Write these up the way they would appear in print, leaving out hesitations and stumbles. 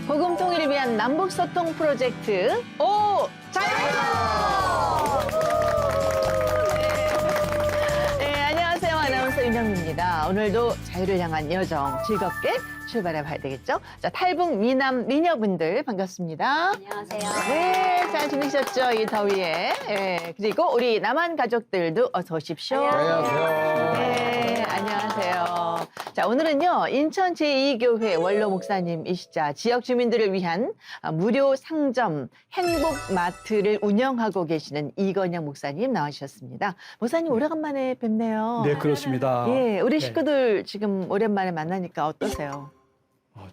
복음 통일을 위한 남북 소통 프로젝트 오 자유. 네, 안녕하세요. 아나운서 윤정미입니다. 오늘도 자유를 향한 여정 즐겁게 출발해 봐야 되겠죠? 자, 탈북 미남 미녀분들 반갑습니다. 안녕하세요. 네, 잘 지내셨죠? 이 더위에. 네, 그리고 우리 남한 가족들도 어서 오십시오. 안녕하세요. 네, 안녕하세요. 자, 오늘은요, 인천 제2교회 원로 목사님이시자 지역 주민들을 위한 무료 상점 행복마트를 운영하고 계시는 이건영 목사님 나와주셨습니다. 목사님 오래간만에 뵙네요. 네, 그렇습니다. 예, 우리 네. 식구들 지금 오랜만에 만나니까 어떠세요?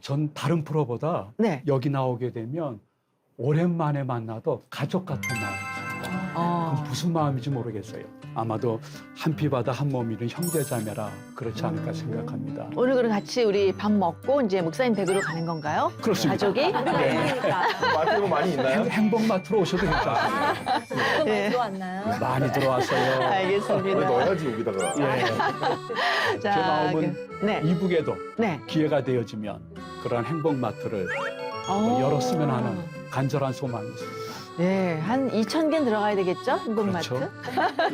전 다른 프로보다 네. 여기 나오게 되면 오랜만에 만나도 가족 같은 마음이죠. 그건 무슨 마음인지 모르겠어요. 아마도 한 피 바다 한 몸이는 형제자매라 그렇지 않을까 생각합니다. 오늘 그럼 같이 우리 밥 먹고 이제 목사님 댁으로 가는 건가요? 그렇습니다. 가족이? 네. 마트가 많이 있나요? 행복마트로 오셔도 괜찮습니다. 네. 들어왔나요? 많이 들어왔어요. 우리 알겠습니다. 넣어야지 여기다가. 예. 제 마음은 네. 이북에도 네. 기회가 되어지면 그런 행복마트를 열었으면 하는 간절한 소망이 있습니다. 네, 한 2,000개 들어가야 되겠죠? 행복마트? 그렇죠.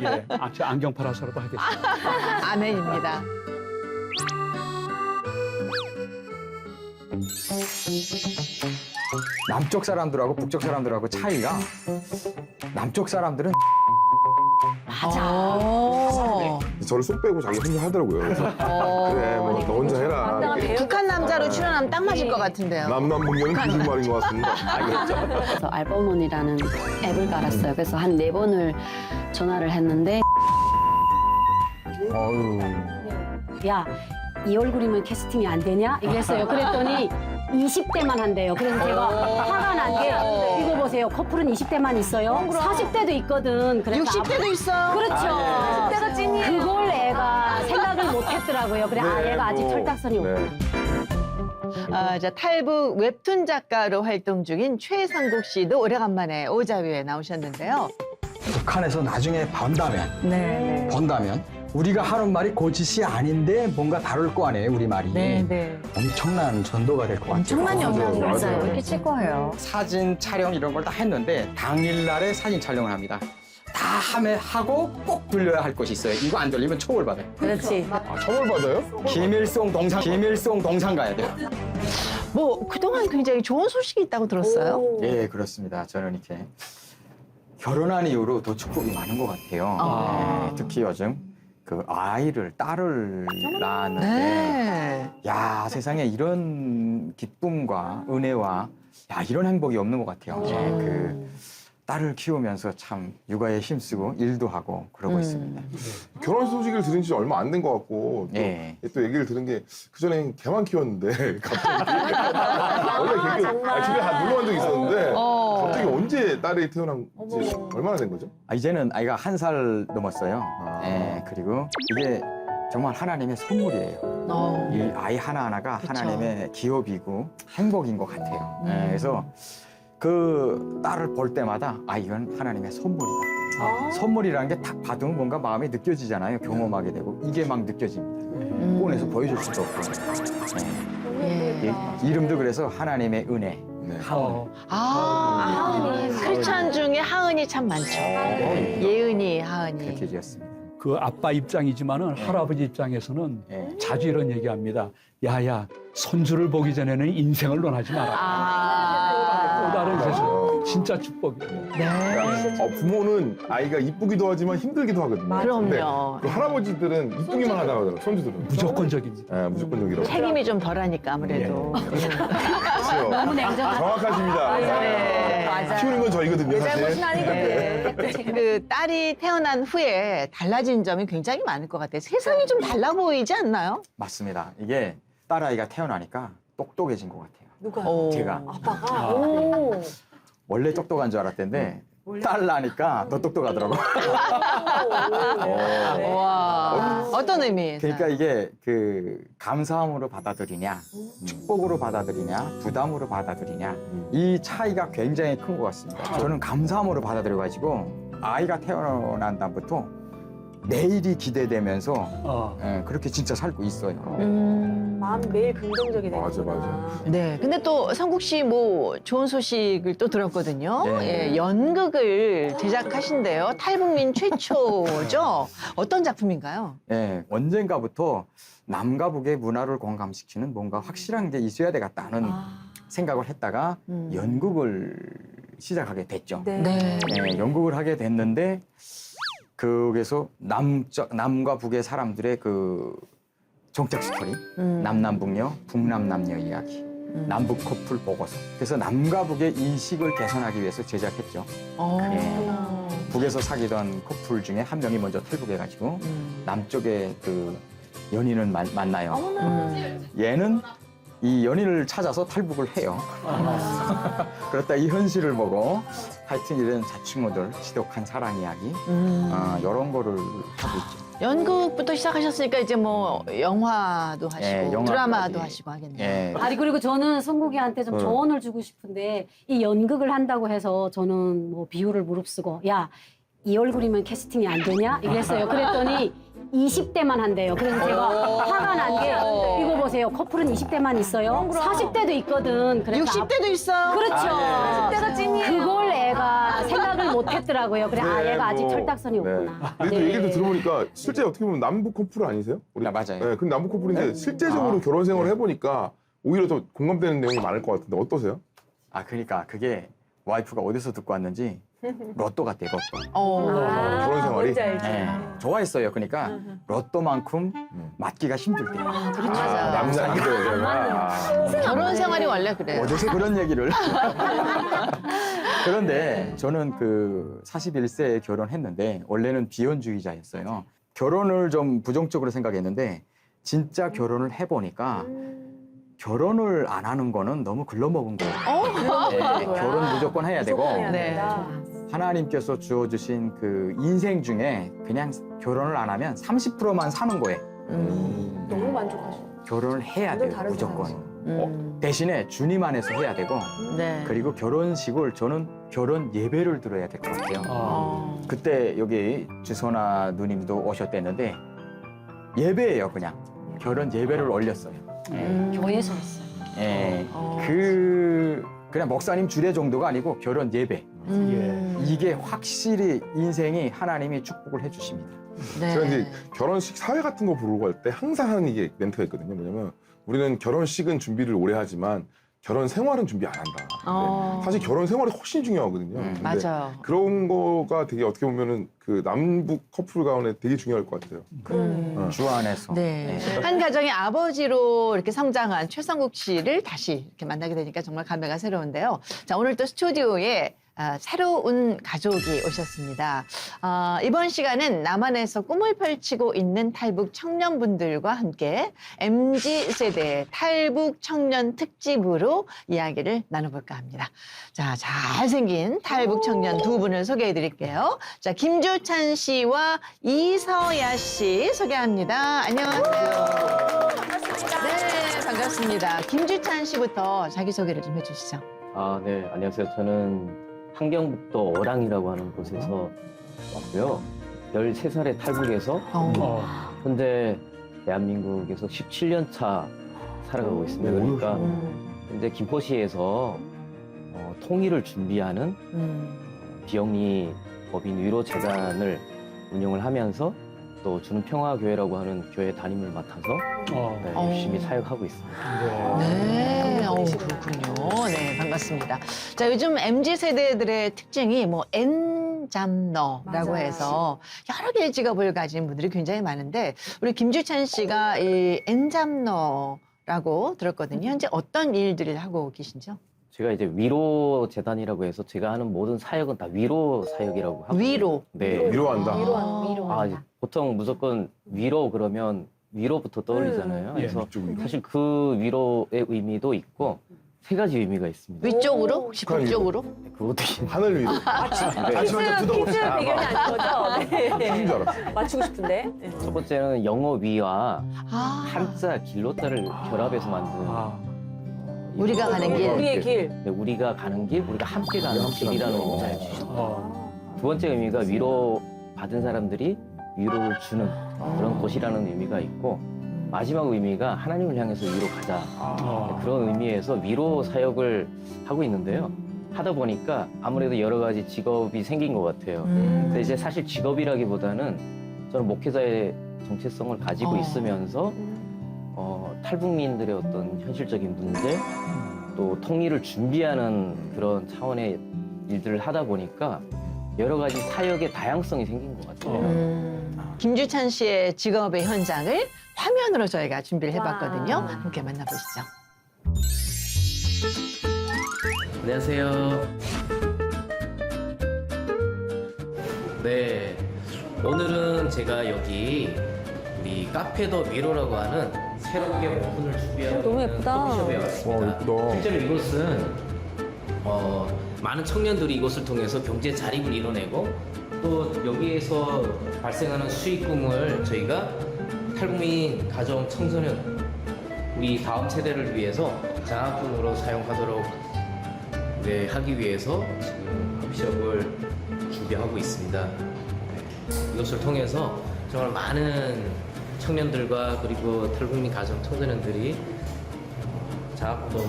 예, 저 안경 팔아서라도 하겠습니다. 아멘입니다. 남쪽 사람들하고 북쪽 사람들하고 차이가 남쪽 사람들은 저를 쏙 빼고 자기 혼자 하더라고요. 그래서 그래, 뭐 너 혼자 해라. 이렇게. 북한 남자로 출연하면 딱 맞을 것 같은데요. 남남북녀는 거짓말인 것 같습니다. 그래서 알버몬이라는 앱을 깔았어요. 그래서 한 4번을 전화를 했는데 어유 야, 이 얼굴이면 캐스팅이 안 되냐? 이랬어요. 그랬더니 20대만 한대요. 그래서 제가 화가 난 게 이거 보세요. 커플은 20대만 있어요. 40대도 있거든. 그래서 60대도 있어. 그렇죠. 40대가 찐이에요. 그걸 애가 생각을 못 했더라고요. 그래, 네, 얘가 아직 또, 철딱선이 없구나. 네. 자, 탈북 웹툰 작가로 활동 중인 최상국 씨도 오래간만에 오자뷰에 나오셨는데요. 북한에서 나중에 본다면 우리가 하는 말이 고짓이 아닌데 뭔가 다를 거 아니에요, 우리 말이. 네. 엄청난 전도가 될 것 같아요. 엄청난 영향이 맞아요. 끼칠 거예요. 사진 촬영 이런 걸 다 했는데 당일날에 사진 촬영을 합니다. 다 하고 꼭 돌려야 할 것이 있어요. 이거 안 돌리면 처벌받아요. 그렇지. 아, 처벌받아요? 김일성 동상 가야 돼요. 뭐 그동안 굉장히 좋은 소식이 있다고 들었어요. 예, 그렇습니다. 저는 이렇게 결혼한 이후로 더 축복이 많은 것 같아요. 아. 예, 특히 요즘 그 딸을 낳았는데 네. 야, 세상에 이런 기쁨과 은혜와 야, 이런 행복이 없는 것 같아요. 예, 그 딸을 키우면서 참 육아에 힘쓰고 일도 하고 그러고 있습니다. 결혼 소식을 들은 지 얼마 안 된 것 같고 또, 예. 또 얘기를 들은 게 그전에 개만 키웠는데 갑자기 원래 개 집에 다 놀러 간 적이 있었는데 갑자기 언제 딸이 태어난 지 얼마나 된 거죠? 이제는 아이가 1살 넘었어요. 예, 그리고 이게 정말 하나님의 선물이에요. 이 아이 하나하나가 그쵸. 하나님의 기업이고 행복인 것 같아요. 예, 그래서 그 딸을 볼 때마다 이건 하나님의 선물이다. 선물이라는 게 딱 받으면 뭔가 마음에 느껴지잖아요. 경험하게 되고 이게 막 느껴집니다. 꺼내서 보여줄 수도 없고. 예. 이 이름도 그래서 하나님의 은혜. 네. 하은. 크리스찬 중에 하은이 참 많죠. 예은이, 하은이. 그렇게 지었습니다. 그 아빠 입장이지만은 할아버지 입장에서는 예. 자주 이런 얘기합니다. 야야, 손주를 보기 전에는 인생을 논하지 마라. 또 다른 세상. 진짜 축복이에요. 네. 부모는 아이가 이쁘기도 하지만 힘들기도 하거든요. 그럼요. 근데 그 할아버지들은 이쁘기만 하다고 하더라고요. 손주들은. 무조건적입니다. 네, 무조건적이라고. 책임이 좀 덜하니까 아무래도. 그렇죠. 너무 냉정하다. 정확하십니다. 네. 키우는 건 저희거든요, 사실. 네. 그 딸이 태어난 후에 달라진 점이 굉장히 많을 것 같아요. 세상이 좀 달라 보이지 않나요? 맞습니다. 이게 딸아이가 태어나니까 똑똑해진 것 같아요. 오. 제가 아빠가? 원래 똑똑한 줄 알았는데 딸 나니까 더 똑똑하더라고요. 와. 어떤 의미에서? 그러니까 이게 그 감사함으로 받아들이냐, 축복으로 받아들이냐, 부담으로 받아들이냐 이 차이가 굉장히 큰 것 같습니다. 저는 감사함으로 받아들여가지고 아이가 태어난 다음부터 내일이 기대되면서 그렇게 진짜 살고 있어요. 마음 매일 긍정적이 되는 맞아, 맞아. 네. 근데 또 성국 씨 뭐 좋은 소식을 또 들었거든요. 네. 예, 연극을 제작하신대요. 탈북민 최초죠. 어떤 작품인가요? 예, 언젠가부터 남과 북의 문화를 공감시키는 뭔가 확실한 게 있어야 되겠다는 생각을 했다가 연극을 시작하게 됐죠. 네. 네. 예, 연극을 하게 됐는데 거기서 남과 북의 사람들의 그 정책 스토리, 남남북녀, 북남남녀 이야기, 남북 커플 보고서. 그래서 남과 북의 인식을 개선하기 위해서 제작했죠. 북에서 사귀던 커플 중에 한 명이 먼저 탈북해가지고 남쪽에 그 연인을 만나요. 얘는 이 연인을 찾아서 탈북을 해요. 그렇다 이 현실을 보고 하여튼 이런 자충우돌, 지독한 사랑 이야기 이런 거를 하고 있죠. 연극부터 시작하셨으니까 이제 뭐 영화도 하시고 예, 영화까지. 드라마도 하시고 하겠네요. 예. 아니 그리고 저는 성국이한테 좀 조언을 주고 싶은데 이 연극을 한다고 해서 저는 뭐 비율을 무릅쓰고 야 이 얼굴이면 캐스팅이 안 되냐 이랬어요. 그랬더니 20대만 한대요. 그래서 제가 화가 난 게 이거 보세요. 커플은 20대만 있어요. 40대도 있거든. 그래서 60대도 있어요. 그렇죠. 40대가 찐이에요. 그걸 애가 생각을 못 했더라고요. 그래 아 네, 얘가 아직 뭐, 철딱선이 없구나. 근데 또 네. 얘기도 들어보니까 실제 어떻게 보면 남북 커플 아니세요? 우리? 아, 맞아요. 네, 근데 남북 커플인데 실제적으로 결혼 생활을 해보니까 오히려 더 공감되는 내용이 많을 것 같은데 어떠세요? 아 그러니까 그게 와이프가 어디서 듣고 왔는지 로또 같대요. 로또. 그런 생활이? 뭔지 알지. 예, 좋아했어요. 그러니까 로또만큼 맞기가 힘들대요. 맞아. 남자 여자가 결혼 생활이 원래 그래요. 어디서 그런 얘기를. 그런데 저는 그 41세에 결혼했는데 원래는 비혼주의자였어요. 결혼을 좀 부정적으로 생각했는데 진짜 결혼을 해보니까 결혼을 안 하는 거는 너무 글러먹은 거예요. 네, 결혼 무조건 해야 되고 네. 하나님께서 주어주신 그 인생 중에 그냥 결혼을 안 하면 30%만 사는 거예요. 너무 만족하시네. 결혼을 해야 완전 돼요, 다른 무조건. 대신에 주님 안에서 해야 되고 네. 그리고 결혼식을 저는 결혼 예배를 들어야 될 것 같아요. 그때 여기 주선아 누님도 오셨댔는데 예배예요, 그냥. 결혼 예배를 올렸어요. 교회에서 했어요. 예, 그냥 목사님 주례 정도가 아니고 결혼 예배. 이게 확실히 인생이 하나님이 축복을 해주십니다. 네. 제가 이제 결혼식 사회 같은 거 보러 갈 때 항상 하는 이게 멘트가 있거든요. 뭐냐면 우리는 결혼식은 준비를 오래 하지만 결혼 생활은 준비 안 한다. 근데 사실 결혼 생활이 훨씬 중요하거든요. 근데 맞아요. 그런 거가 되게 어떻게 보면은 그 남북 커플 가운데 되게 중요할 것 같아요. 주 안에서. 네. 예. 한 가정의 아버지로 이렇게 성장한 최성국 씨를 다시 이렇게 만나게 되니까 정말 감회가 새로운데요. 자, 오늘 또 스튜디오에 새로운 가족이 오셨습니다. 이번 시간은 남한에서 꿈을 펼치고 있는 탈북 청년분들과 함께 MZ세대 탈북 청년 특집으로 이야기를 나눠볼까 합니다. 자, 잘생긴 탈북 청년 두 분을 소개해 드릴게요. 자, 김주찬 씨와 이서야 씨 소개합니다. 안녕하세요. 네, 반갑습니다. 김주찬 씨부터 자기소개를 좀 해주시죠. 아, 네. 안녕하세요. 저는 함경북도 어랑이라고 하는 곳에서 왔고요. 13살에 탈북해서 현재 대한민국에서 17년 차 살아가고 있습니다. 그러니까 현재 김포시에서 통일을 준비하는 비영리 법인 위로재단을 운영을 하면서 또 주는 평화교회라고 하는 교회 담임을 맡아서 네, 열심히 사역하고 있습니다. 네, 그렇군요. 네, 반갑습니다. 자, 요즘 MZ세대들의 특징이 뭐 N잡너라고 맞아요. 해서 여러 개의 직업을 가진 분들이 굉장히 많은데 우리 김주찬 씨가 이 N잡너라고 들었거든요. 현재 어떤 일들을 하고 계신지요? 제가 이제 위로재단이라고 해서 제가 하는 모든 사역은 다 위로 사역이라고 하고 위로. 네. 위로한다. 아, 이제 보통 무조건 위로 그러면 위로부터 떠올리잖아요. 예, 그래서 이쪽 위로. 사실 그 위로의 의미도 있고 세 가지 의미가 있습니다. 위쪽으로? 혹시 북한 북쪽으로? 그것도 있는데 하늘 위로. 퀴즈 배경이 아닌 거죠? 네. 무슨 줄 알았어. 맞추고 싶은데. 네. 첫 번째는 영어 위와 아, 한자 길로자를 결합해서 만든 우리가 가는 길. 우리의 길. 네, 우리가 가는 길, 우리가 함께 가는 길이라는 의미를 주셨고 두 번째 의미가 위로 받은 사람들이 위로를 주는 그런 곳이라는 의미가 있고 마지막 의미가 하나님을 향해서 위로 가자. 그런 의미에서 위로 사역을 하고 있는데요. 하다 보니까 아무래도 여러 가지 직업이 생긴 것 같아요. 근데 이제 사실 직업이라기보다는 저는 목회자의 정체성을 가지고 있으면서 탈북민들의 어떤 현실적인 문제, 또 통일을 준비하는 그런 차원의 일들을 하다 보니까 여러 가지 사역의 다양성이 생긴 것 같아요. 김주찬 씨의 직업의 현장을 화면으로 저희가 준비를 해봤거든요. 와. 함께 만나보시죠. 안녕하세요. 네, 오늘은 제가 여기 우리 카페 더 위로라고 하는 새롭게 오픈을 준비하고 너무 있는 예쁘다. 커피숍에 왔습니다. 와, 예쁘다. 실제로 이곳은 많은 청년들이 이곳을 통해서 경제 자립을 이뤄내고 또 여기에서 발생하는 수익금을 저희가 탈북민 가정 청소년 우리 다음 세대를 위해서 장학금으로 사용하도록 하기 위해서 지금 커피숍을 준비하고 있습니다. 이것을 통해서 정말 많은 청년들과 그리고 탈북민 가정 청소년들이 장학금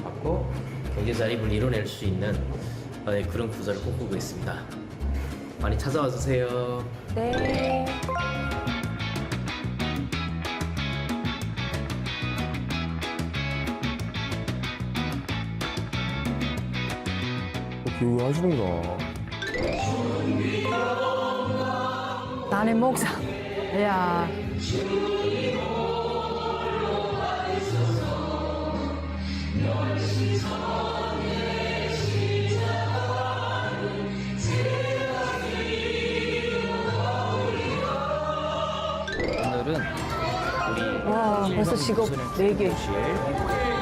받고 경제 자립을 이뤄낼 수 있는 그런 구조를 꿈꾸고 있습니다. 많이 찾아와 주세요. 네. 교육하시는구나. 나의 목상. 이야. 오늘은 우리 와, 벌써 직업 4개.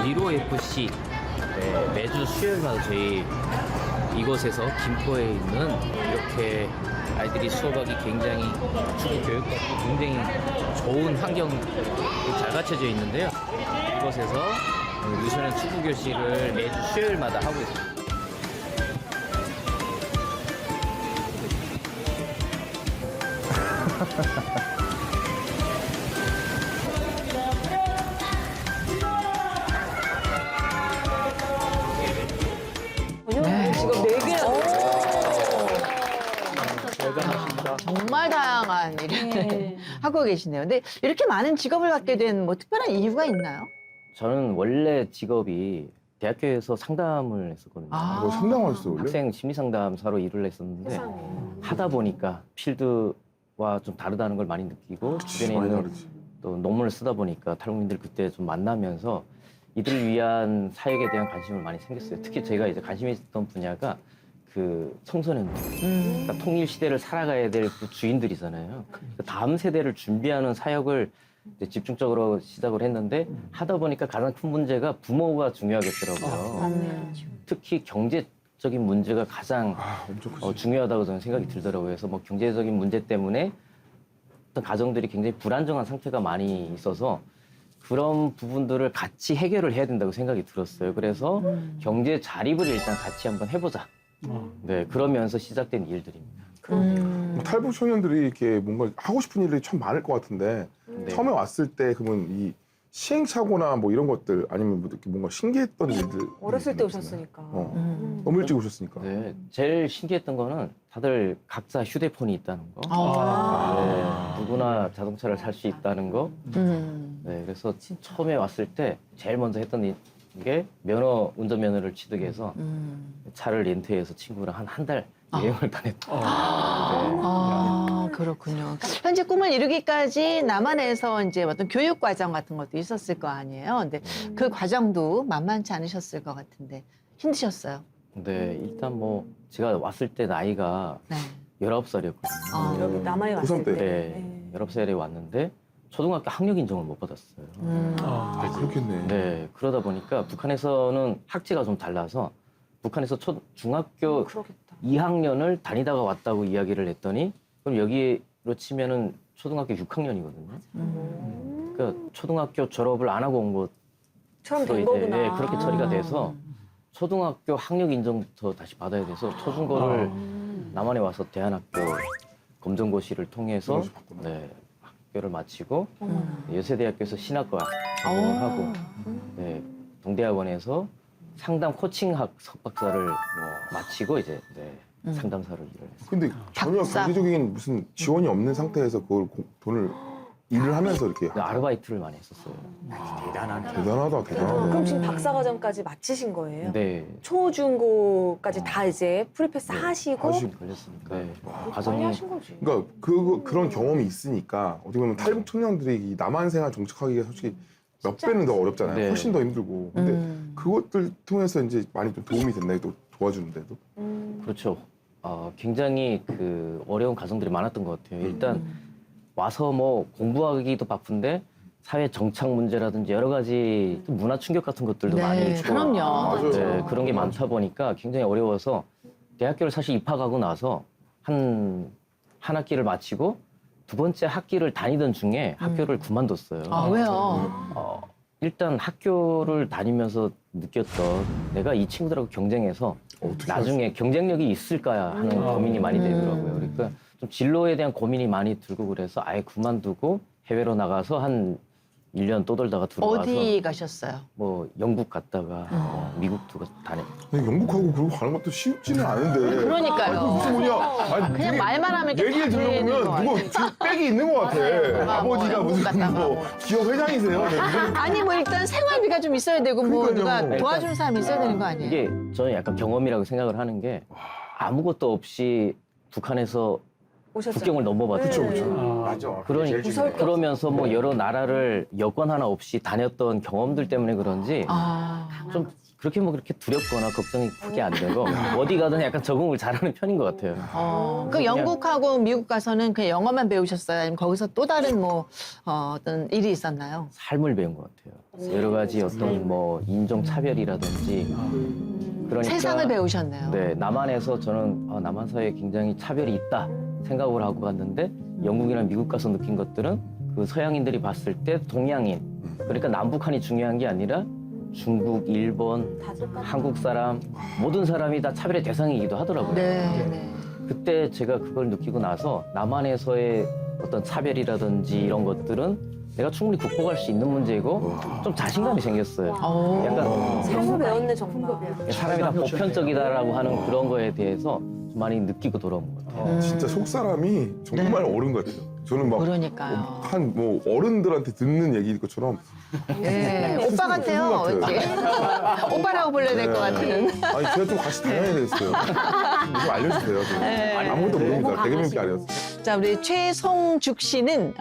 위로 FC 매주 수요일마다 저희 이곳에서 김포에 있는 이렇게 아이들이 수업하기 굉장히 축구 교육받고 굉장히 좋은 환경이 잘 갖춰져 있는데요. 이곳에서 유소년 축구 교실을 매주 수요일마다 하고 있습니다. 네. 직업 4개나. 정말 다양한 일을 네. 하고 계시네요. 근데 이렇게 많은 직업을 갖게 된 뭐 특별한 이유가 있나요? 저는 원래 직업이 대학교에서 상담을 했었거든요. 아. 뭐 상담하셨어요, 원래? 학생 심리 상담사로 일을 했었는데 하다 보니까 필드와 좀 다르다는 걸 많이 느끼고 주변에 많이 있는 다르지. 또 논문을 쓰다 보니까 탈북민들 그때 좀 만나면서 이들을 위한 사역에 대한 관심을 많이 생겼어요. 특히 제가 이제 관심이 있었던 분야가 그 청소년들, 그러니까 통일 시대를 살아가야 될 그 주인들이잖아요. 그 다음 세대를 준비하는 사역을 이제 집중적으로 시작을 했는데 하다 보니까 가장 큰 문제가 부모가 중요하겠더라고요. 특히 경제적인 문제가 가장 아, 엄청 크지. 중요하다고 저는 생각이 들더라고요. 그래서 뭐 경제적인 문제 때문에 어떤 가정들이 굉장히 불안정한 상태가 많이 있어서 그런 부분들을 같이 해결을 해야 된다고 생각이 들었어요. 그래서 경제 자립을 일단 같이 한번 해보자. 네, 그러면서 시작된 일들입니다. 뭐 탈북 청년들이 이렇게 뭔가 하고 싶은 일이 참 많을 것 같은데 네. 처음에 왔을 때 그러면 이 시행착오나 뭐 이런 것들 아니면 뭐 이렇게 뭔가 신기했던 일들 어렸을 때 있었나요? 오셨으니까. 너무 일찍 오셨으니까. 네, 제일 신기했던 거는 다들 각자 휴대폰이 있다는 거. 네, 누구나 자동차를 살 수 있다는 거. 네, 그래서 처음에 왔을 때 제일 먼저 했던 게 운전면허를 취득해서 차를 렌트해서 친구랑 한 달 여행을 다녔다. 아, 그렇군요. 현재 꿈을 이루기까지 남한에서 이제 어떤 교육 과정 같은 것도 있었을 거 아니에요. 근데 그 과정도 만만치 않으셨을 것 같은데 힘드셨어요? 네, 일단 뭐 제가 왔을 때 나이가 네. 19살이었거든요. 아. 여기 남한에 왔을 고3 때. 때. 네, 19살에 왔는데 초등학교 학력 인정을 못 받았어요. 아, 그렇겠네. 네, 그러다 보니까 북한에서는 학제가 좀 달라서 북한에서 중학교 그러겠다. 2학년을 다니다가 왔다고 이야기를 했더니 그럼 여기로 치면은 초등학교 6학년이거든요. 그러니까 초등학교 졸업을 안 하고 온 처럼 것으로 된 이제 거구나. 네, 그렇게 처리가 돼서 초등학교 학력 인정부터 다시 받아야 돼서 초중고를 남한에 와서 대한학교 검정고시를 통해서 그래서 바꾸나. 네, 학교를 마치고 여세대학교에서 신학과 전공을 하고 네, 동대학원에서 상담 코칭학 석박사를 마치고 이제 네, 상담사로 일을 했어요. 근데 전혀 박사. 경제적인 무슨 지원이 없는 상태에서 그걸 돈을 일을 하면서 이렇게 네, 아르바이트를 많이 했었어요. 대단하다. 그럼 지금 박사과정까지 마치신 거예요? 네, 초중고까지 다 이제 프리패스 하시고 걸렸으니까 네, 빨리 과정이 하신 거지. 그러니까 그런 경험이 있으니까 어떻게 보면 탈북 청년들이 이 남한 생활 정착하기가 솔직히 몇 배는 더 어렵잖아요. 네. 훨씬 더 힘들고. 근데 그것들 통해서 이제 많이 좀 도움이 됐나요? 또 도와주는데도. 그렇죠. 굉장히 그 어려운 가정들이 많았던 것 같아요. 일단 와서 뭐 공부하기도 바쁜데 사회 정착 문제라든지 여러 가지 또 문화 충격 같은 것들도 많이 네, 있고 그럼요. 맞아요. 네, 그런 게 많다 보니까 굉장히 어려워서 대학교를 사실 입학하고 나서 한 학기를 마치고 두 번째 학기를 다니던 중에 학교를 그만뒀어요. 아, 왜요? 일단 학교를 다니면서 느꼈던 내가 이 친구들하고 경쟁해서 어떻게 나중에 경쟁력이 있을까 하는 고민이 많이 되더라고요. 그러니까 좀 진로에 대한 고민이 많이 들고 그래서 아예 그만두고 해외로 나가서 한 1년 떠돌다가 들어와서 어디 가셨어요? 뭐 영국 갔다가 미국도 다녔. 근데 영국하고 그러고 가는 것도 쉽지는 않은데. 그러니까요. 아니, 무슨 뭐냐. 아니, 그냥 되게 말만 하면 이렇게 얘기를 다 되는 들어보면 것 누구 백이 있는 것 같아. 맞아요. 아버지가 뭐 무슨 영국 갔다가 뭐 뭐. 기업 회장이세요. 네, 무슨 아니 뭐 일단 생활비가 좀 있어야 되고 뭐 그러니까요. 누가 도와주는 사람이 있어야 되는 거 아니에요? 이게 저는 약간 경험이라고 생각을 하는 게 아무것도 없이 북한에서 오셨죠? 국경을 넘어봤죠. 맞아. 그러니 그러면서 뭐 여러 나라를 여권 하나 없이 다녔던 경험들 때문에 그런지 아, 좀 그렇게 뭐 그렇게 두렵거나 걱정이 크게 안 되고 어디 가든 약간 적응을 잘하는 편인 것 같아요. 그 영국하고 미국 가서는 그냥 영어만 배우셨어요? 아니면 거기서 또 다른 뭐 어떤 일이 있었나요? 삶을 배운 것 같아요. 여러 가지 어떤 뭐 인종 차별이라든지 그러니까 세상을 배우셨네요. 네, 남한에서 저는 남한 사회에 굉장히 차별이 있다 생각을 하고 갔는데 영국이나 미국 가서 느낀 것들은 그 서양인들이 봤을 때 동양인 그러니까 남북한이 중요한 게 아니라 중국, 일본, 한국 사람 모든 사람이 다 차별의 대상이기도 하더라고요. 네, 네. 그때 제가 그걸 느끼고 나서 남한에서의 어떤 차별이라든지 이런 것들은 내가 충분히 극복할 수 있는 문제이고 좀 자신감이 생겼어요. 약간 삶을 배웠네 정말. 사람이 다 보편적이다라고 하는 그런 거에 대해서 좀 많이 느끼고 돌아온 것 같아요. 진짜 속 사람이 정말 어른 같아요. 저는 막 그러니까요. 한 뭐 어른들한테 듣는 얘기일 것처럼 네, 오빠 같아요. 같아요. 이렇게. 오빠라고 불러야 될 것 같은. 아니 제가 좀 같이 다녀야 되겠어요. 좀 알려주세요. 좀. 아무것도 모릅니다. 대개명피 아니었어요. 자, 우리 최송죽 씨는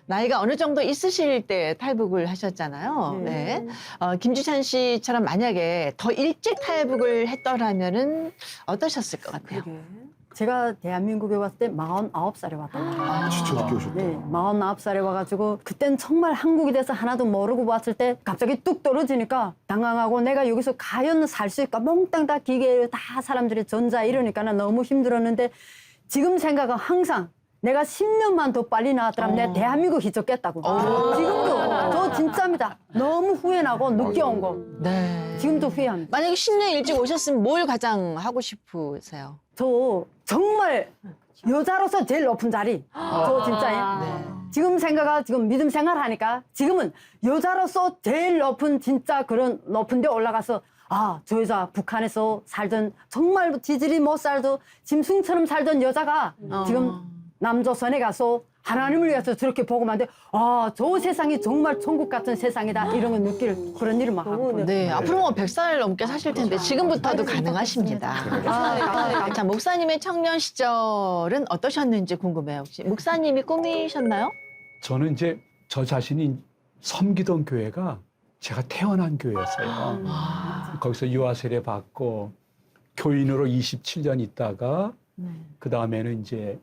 나이가 어느 정도 있으실 때 탈북을 하셨잖아요. 네. 김주찬 씨처럼 만약에 더 일찍 탈북을 했더라면은 어떠셨을 것 같아요? 제가 대한민국에 왔을 때 49살에 왔단 말이에요. 진짜 늦게 오셨다. 네, 49살에 와가지고 그땐 정말 한국에 대해서 하나도 모르고 왔을 때 갑자기 뚝 떨어지니까 당황하고 내가 여기서 과연 살 수 있을까 몽땅 다 기계 다 사람들이 전자 이러니까 너무 힘들었는데 지금 생각은 항상 내가 10년만 더 빨리 나왔더라면 내가 대한민국이 좋겠다고. 지금도 저 진짜입니다. 너무 후회나고 늦게 온 거. 네. 지금도 후회합니다. 만약에 10년 일찍 오셨으면 뭘 가장 하고 싶으세요? 저 정말 여자로서 제일 높은 자리. 저 진짜예요. 지금 생각하 지금 믿음 생활하니까 지금은 여자로서 제일 높은 진짜 그런 높은 데 올라가서 저 여자 북한에서 살던 정말 지질이 못 살도 짐승처럼 살던 여자가 지금 남조선에 가서 하나님을 위해서 저렇게 보고만 돼. 저 세상이 정말 천국 같은 세상이다. 이런 걸 느낄 그런 일을 막 하고. 네, 앞으로 뭐 100살 넘게 사실 텐데 지금부터도 가능하십니다. 자, 목사님의 청년 시절은 어떠셨는지 궁금해요. 혹시 목사님이 꿈이셨나요? 저는 이제 저 자신이 섬기던 교회가 제가 태어난 교회였어요. 거기서 유아 세례 받고 교인으로 27년 있다가 그 다음에는 이제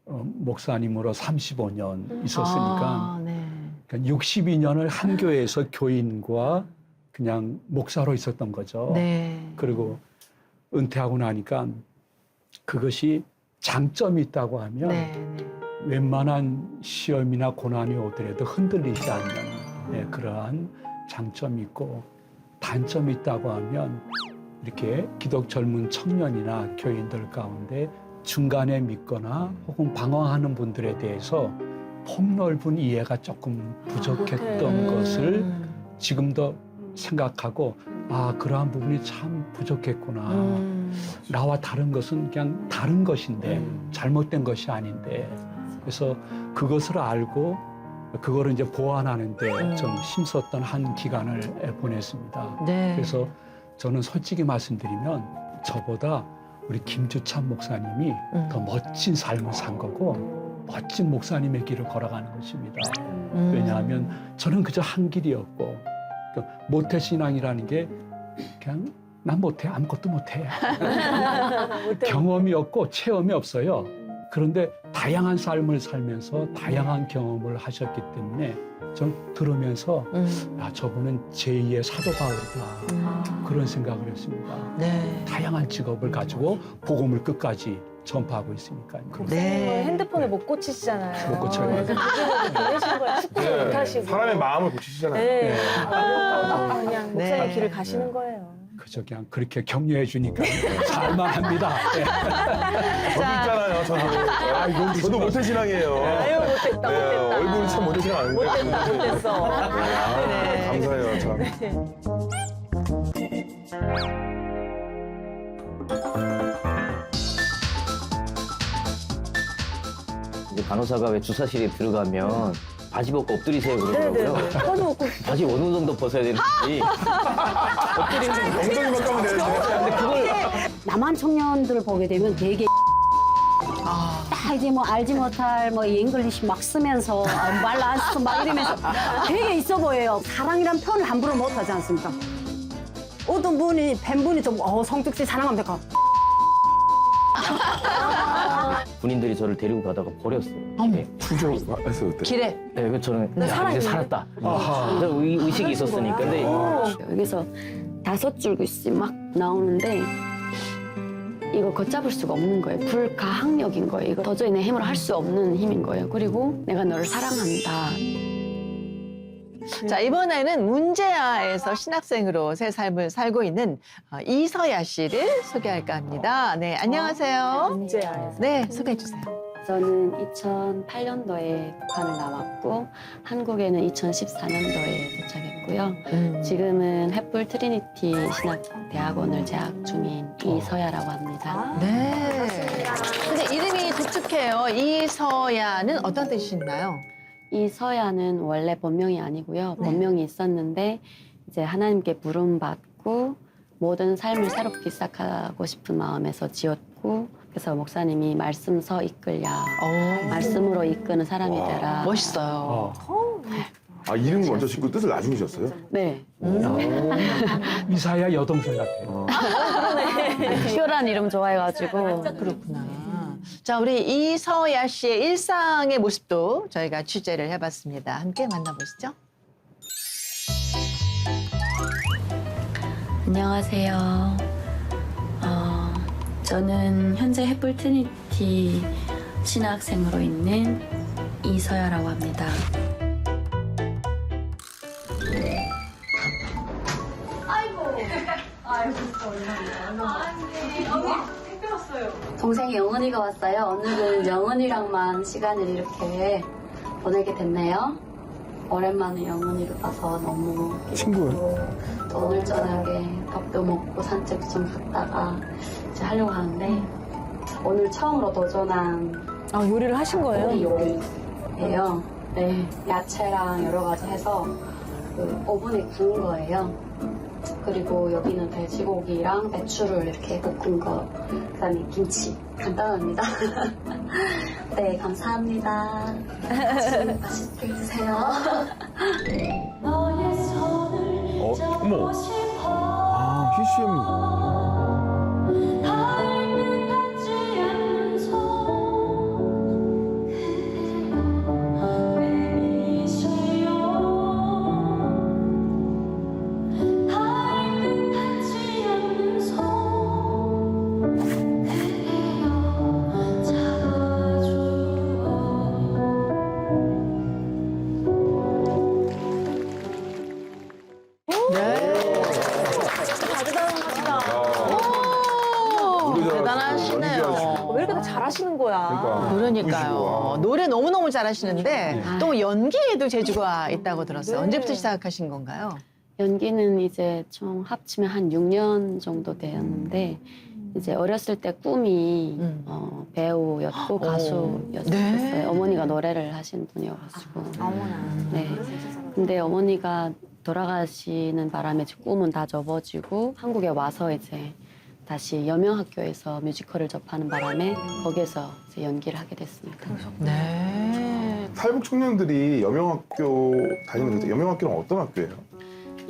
목사님으로 35년 있었으니까 네. 그러니까 62년을 한 교회에서 교인과 그냥 목사로 있었던 거죠. 네. 그리고 은퇴하고 나니까 그것이 장점이 있다고 하면 네. 웬만한 시험이나 고난이 오더라도 흔들리지 않는 그러한 장점이 있고 단점이 있다고 하면 이렇게 기독 젊은 청년이나 교인들 가운데 중간에 믿거나 혹은 방황하는 분들에 대해서 폭넓은 이해가 조금 부족했던 것을 지금도 생각하고 아 그러한 부분이 참 부족했구나. 나와 다른 것은 그냥 다른 것인데 잘못된 것이 아닌데 그래서 그것을 알고 그거를 이제 보완하는데 좀 힘썼던 한 기간을 보냈습니다. 네. 그래서 저는 솔직히 말씀드리면 저보다 우리 김주찬 목사님이 더 멋진 삶을 산 거고 멋진 목사님의 길을 걸어가는 것입니다. 왜냐하면 저는 그저 한 길이었고 모태신앙이라는 게 그냥 난 못해 아무것도 못해 경험이 없고 체험이 없어요. 그런데 다양한 삶을 살면서 다양한 경험을 하셨기 때문에 전 들으면서 야, 저분은 제2의 사도 바울이다 그런 생각을 했습니다. 네. 다양한 직업을 가지고 복음을 끝까지 전파하고 있으니까요. 네. 핸드폰을 못 고치시잖아요. 못 고쳐요. 그래서 그분은 보내시는 거예요. 축구 네. 못 하시고. 사람의 마음을 고치시잖아요. 네. 네. 그냥 목사님 네. 길을 가시는 거예요. 그저 그냥 그렇게 격려해 주니까 살만합니다. 네. 저도 있잖아요. 저도 모태신앙이에요. 아유 못했다 네, 못했다. 얼굴이 참 모태신앙 아닌데. 못됐다 못됐어. 아, 감사해요. 참. 이제 간호사가 왜 주사실에 들어가면 바지 벗고 엎드리세요 그러더라고요. 네네. 저도 먹고 바지 어느 정도 벗어야 되는지. 엉덩이만 까면 되는데. 근데 그걸 남한 청년들 보게 되면 되게 딱 이제 뭐 알지 못할 뭐 잉글리시 막 쓰면서 말 안 쓰고 막 이러면서 되게 있어 보여요. 사랑이란 표현을 함부로 못 하지 않습니까? 어떤 분이 팬분이 좀 성택 씨 사랑합니까? 군인들이 저를 데리고 가다가 버렸어요. 네. 투조했어요 그때. 길에. 네, 그래서 저는 나 야, 살아있네. 이제 살았다. 아하. 그래서 의식이 있었으니까. 근데 여기서 5줄씩 막 나오는데 이거 걷잡을 수가 없는 거예요. 불가항력인 거예요. 이거 도저히 내 힘으로 할 수 없는 힘인 거예요. 그리고 내가 너를 사랑한다. 자, 이번에는 문제아에서 신학생으로 새 삶을 살고 있는 이서야 씨를 소개할까 합니다. 네, 안녕하세요. 문제야. 네, 소개해 주세요. 저는 2008년도에 북한을 나왔고 한국에는 2014년도에 도착했고요. 지금은 햇불 트리니티 신학대학원을 재학 중인 이서야라고 합니다. 네. 근데 이름이 독특해요. 이서야는 어떤 뜻이 있나요? 이서야는 원래 본명이 아니고요. 본명이 있었는데 이제 하나님께 부름받고 모든 삶을 새롭게 시작하고 싶은 마음에서 지었고 그래서 목사님이 말씀서 이끌랴 말씀으로 이끄는 사람이 되라. 멋있어요. 아 이름 먼저 짓고 뜻을 나중에 지었어요? 네. 이사야 여동생 같아요. 퓨어한 이름 좋아해가지고 그렇구나. 자, 우리 이서야 씨의 일상의 모습도 저희가 취재를 해봤습니다. 함께 만나보시죠. 안녕하세요. 저는 현재 햇불 트리니티 신학생으로 있는 이서야라고 합니다. 동생이 영은이가 왔어요. 오늘은 영은이랑만 시간을 이렇게 보내게 됐네요. 오랜만에 영은이를 봐서 너무 친구예요? 또 오늘 저녁에 밥도 먹고 산책 좀 갔다가 이제 하려고 하는데 오늘 처음으로 도전한 아 요리를 하신 거예요? 요리예요. 네, 야채랑 여러 가지 해서 그 오븐에 구운 거예요. 그리고 여기는 돼지고기랑 배추를 이렇게 볶은 거, 그다음에 김치. 간단합니다. 네, 감사합니다. 맛있게 드세요. 어머. 아 PCM. 네. 대단하시다. 오, 대단하시네요. 왜 이렇게 다 잘하시는 거야? 그러니까요. 보시고, 노래 너무너무 잘하시는데 네. 또 연기에도 재주가 있다고 들었어요. 네. 언제부터 시작하신 건가요? 연기는 이제 총 합치면 한 6년 정도 되었는데 이제 어렸을 때 꿈이 배우였고 가수였어요. 네. 어머니가 노래를 하시는 분이어가지고. 어머나. 네. 근데 어머니가 돌아가시는 바람에 제 꿈은 다 접어지고 한국에 와서 이제 다시 여명학교에서 뮤지컬을 접하는 바람에 거기에서 이제 연기를 하게 됐습니다. 네. 탈북 청년들이 여명학교 다니는데 여명학교는 어떤 학교예요?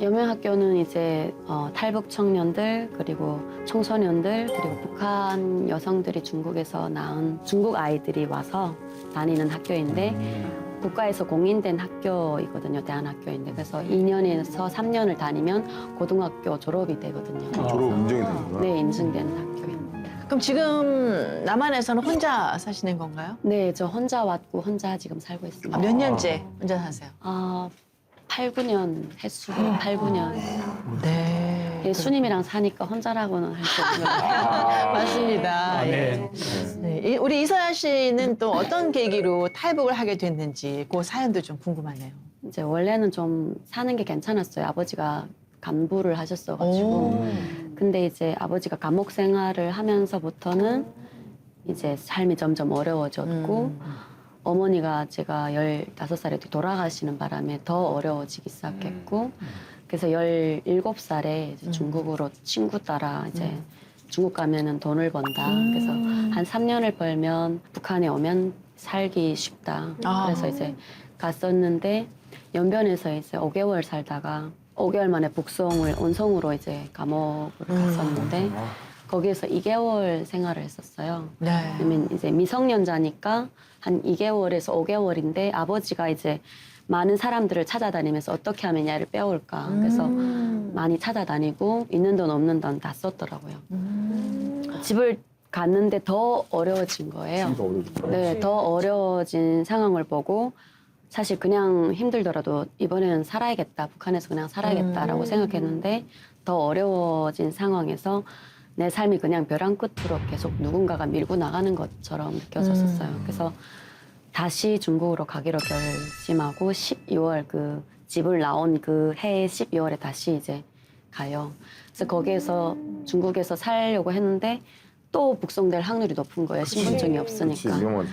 여명학교는 이제 탈북 청년들 그리고 청소년들 그리고 북한 여성들이 중국에서 낳은 중국 아이들이 와서 다니는 학교인데 국가에서 공인된 학교이거든요. 대안학교인데 그래서 2년에서 3년을 다니면 고등학교 졸업이 되거든요. 졸업 인정이 되는구나. 네, 인증된 학교입니다. 그럼 지금 남한에서는 혼자 사시는 건가요? 네, 저 혼자 왔고 혼자 지금 살고 있습니다. 몇 년째 혼자 사세요? 8, 9년 횟수로 8, 9년. 네. 예, 수님이랑 사니까 혼자라고는 할 수 없는. 맞습니다. 예. 네. 우리 이서연 씨는 또 어떤 계기로 탈북을 하게 됐는지 그 사연도 좀 궁금하네요. 이제 원래는 좀 사는 게 괜찮았어요. 아버지가 간부를 하셨어가지고. 근데 이제 아버지가 감옥 생활을 하면서부터는 이제 삶이 점점 어려워졌고 어머니가 제가 15살에 돌아가시는 바람에 더 어려워지기 시작했고 그래서 17살에 이제 중국으로 친구 따라 이제 중국 가면은 돈을 번다. 그래서 한 3년을 벌면 북한에 오면 살기 쉽다. 그래서 이제 갔었는데 연변에서 이제 5개월 살다가 5개월 만에 북송을 온성으로 이제 감옥을 갔었는데 거기에서 2개월 생활을 했었어요. 네. 왜냐면 이제 미성년자니까 한 2개월에서 5개월인데 아버지가 이제 많은 사람들을 찾아다니면서 어떻게 하면 얘를 빼올까. 그래서 많이 찾아다니고 있는 돈 없는 돈 다 썼더라고요. 집을 갔는데 더 어려워진 거예요. 진짜 어려워. 네, 더 어려워진 상황을 보고 사실 그냥 힘들더라도 이번에는 살아야겠다. 북한에서 그냥 살아야겠다라고 생각했는데 더 어려워진 상황에서 내 삶이 그냥 벼랑 끝으로 계속 누군가가 밀고 나가는 것처럼 느껴졌었어요. 그래서 다시 중국으로 가기로 결심하고 12월 그 집을 나온 그 해에 12월에 다시 이제 가요. 그래서 거기에서 중국에서 살려고 했는데 또 북송될 확률이 높은 거예요. 신분증이 그치, 없으니까. 위험하지.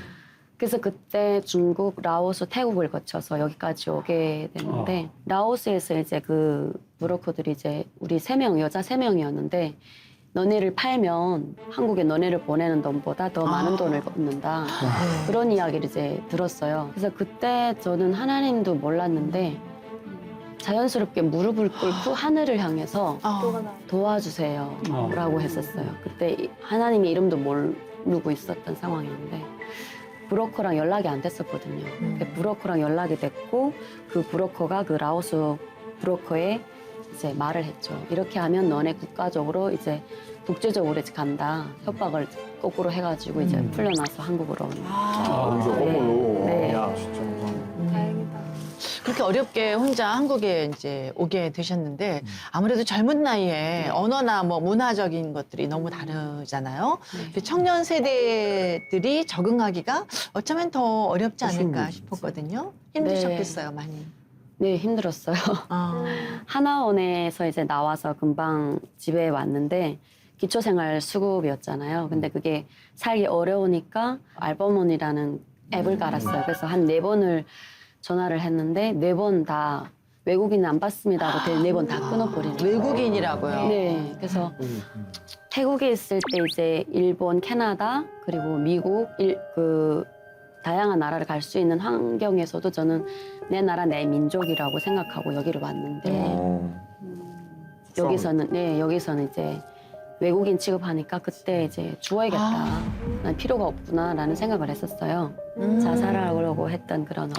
그래서 그때 중국, 라오스, 태국을 거쳐서 여기까지 오게 됐는데 라오스에서 이제 그 브로커들이 이제 우리 3명, 여자 3명이었는데 너네를 팔면 한국에 너네를 보내는 돈보다 더 많은 돈을 얻는다. 그런 이야기를 이제 들었어요. 그래서 그때 저는 하나님도 몰랐는데 자연스럽게 무릎을 꿇고 하늘을 향해서 도와주세요 라고 했었어요. 그때 하나님의 이름도 모르고 있었던 상황이었는데 브로커랑 연락이 안 됐었거든요. 브로커랑 연락이 됐고 그 브로커가 그 라오스 브로커에 이제 말을 했죠. 이렇게 하면 너네 국가적으로 이제 국제적으로 이제 간다. 협박을 거꾸로 해가지고 이제 풀려나서 한국으로 오는. 여기서 네. 거꾸로. 네. 야, 진짜. 다행이다. 그렇게 어렵게 혼자 한국에 이제 오게 되셨는데 아무래도 젊은 나이에 언어나 뭐 문화적인 것들이 너무 다르잖아요. 그 청년 세대들이 적응하기가 어쩌면 더 어렵지 않을까 싶었거든요. 힘드셨겠어요, 많이. 네, 힘들었어요. 하나원에서 이제 나와서 금방 집에 왔는데 기초생활 수급이었잖아요. 근데 그게 살기 어려우니까 알버몬이라는 앱을 깔았어요. 그래서 한 4번을 전화를 했는데 4번 다 외국인 안 받습니다 하고 4번 다 끊어버리는 거예요. 외국인이라고요? 네, 그래서 태국에 있을 때 이제 일본, 캐나다 그리고 미국, 다양한 나라를 갈 수 있는 환경에서도 저는 내 나라 내 민족이라고 생각하고 여기를 왔는데 여기서는 이제 외국인 취급하니까 그때 이제 죽어야겠다. 난 필요가 없구나라는 생각을 했었어요. 자살하려고 했던 그런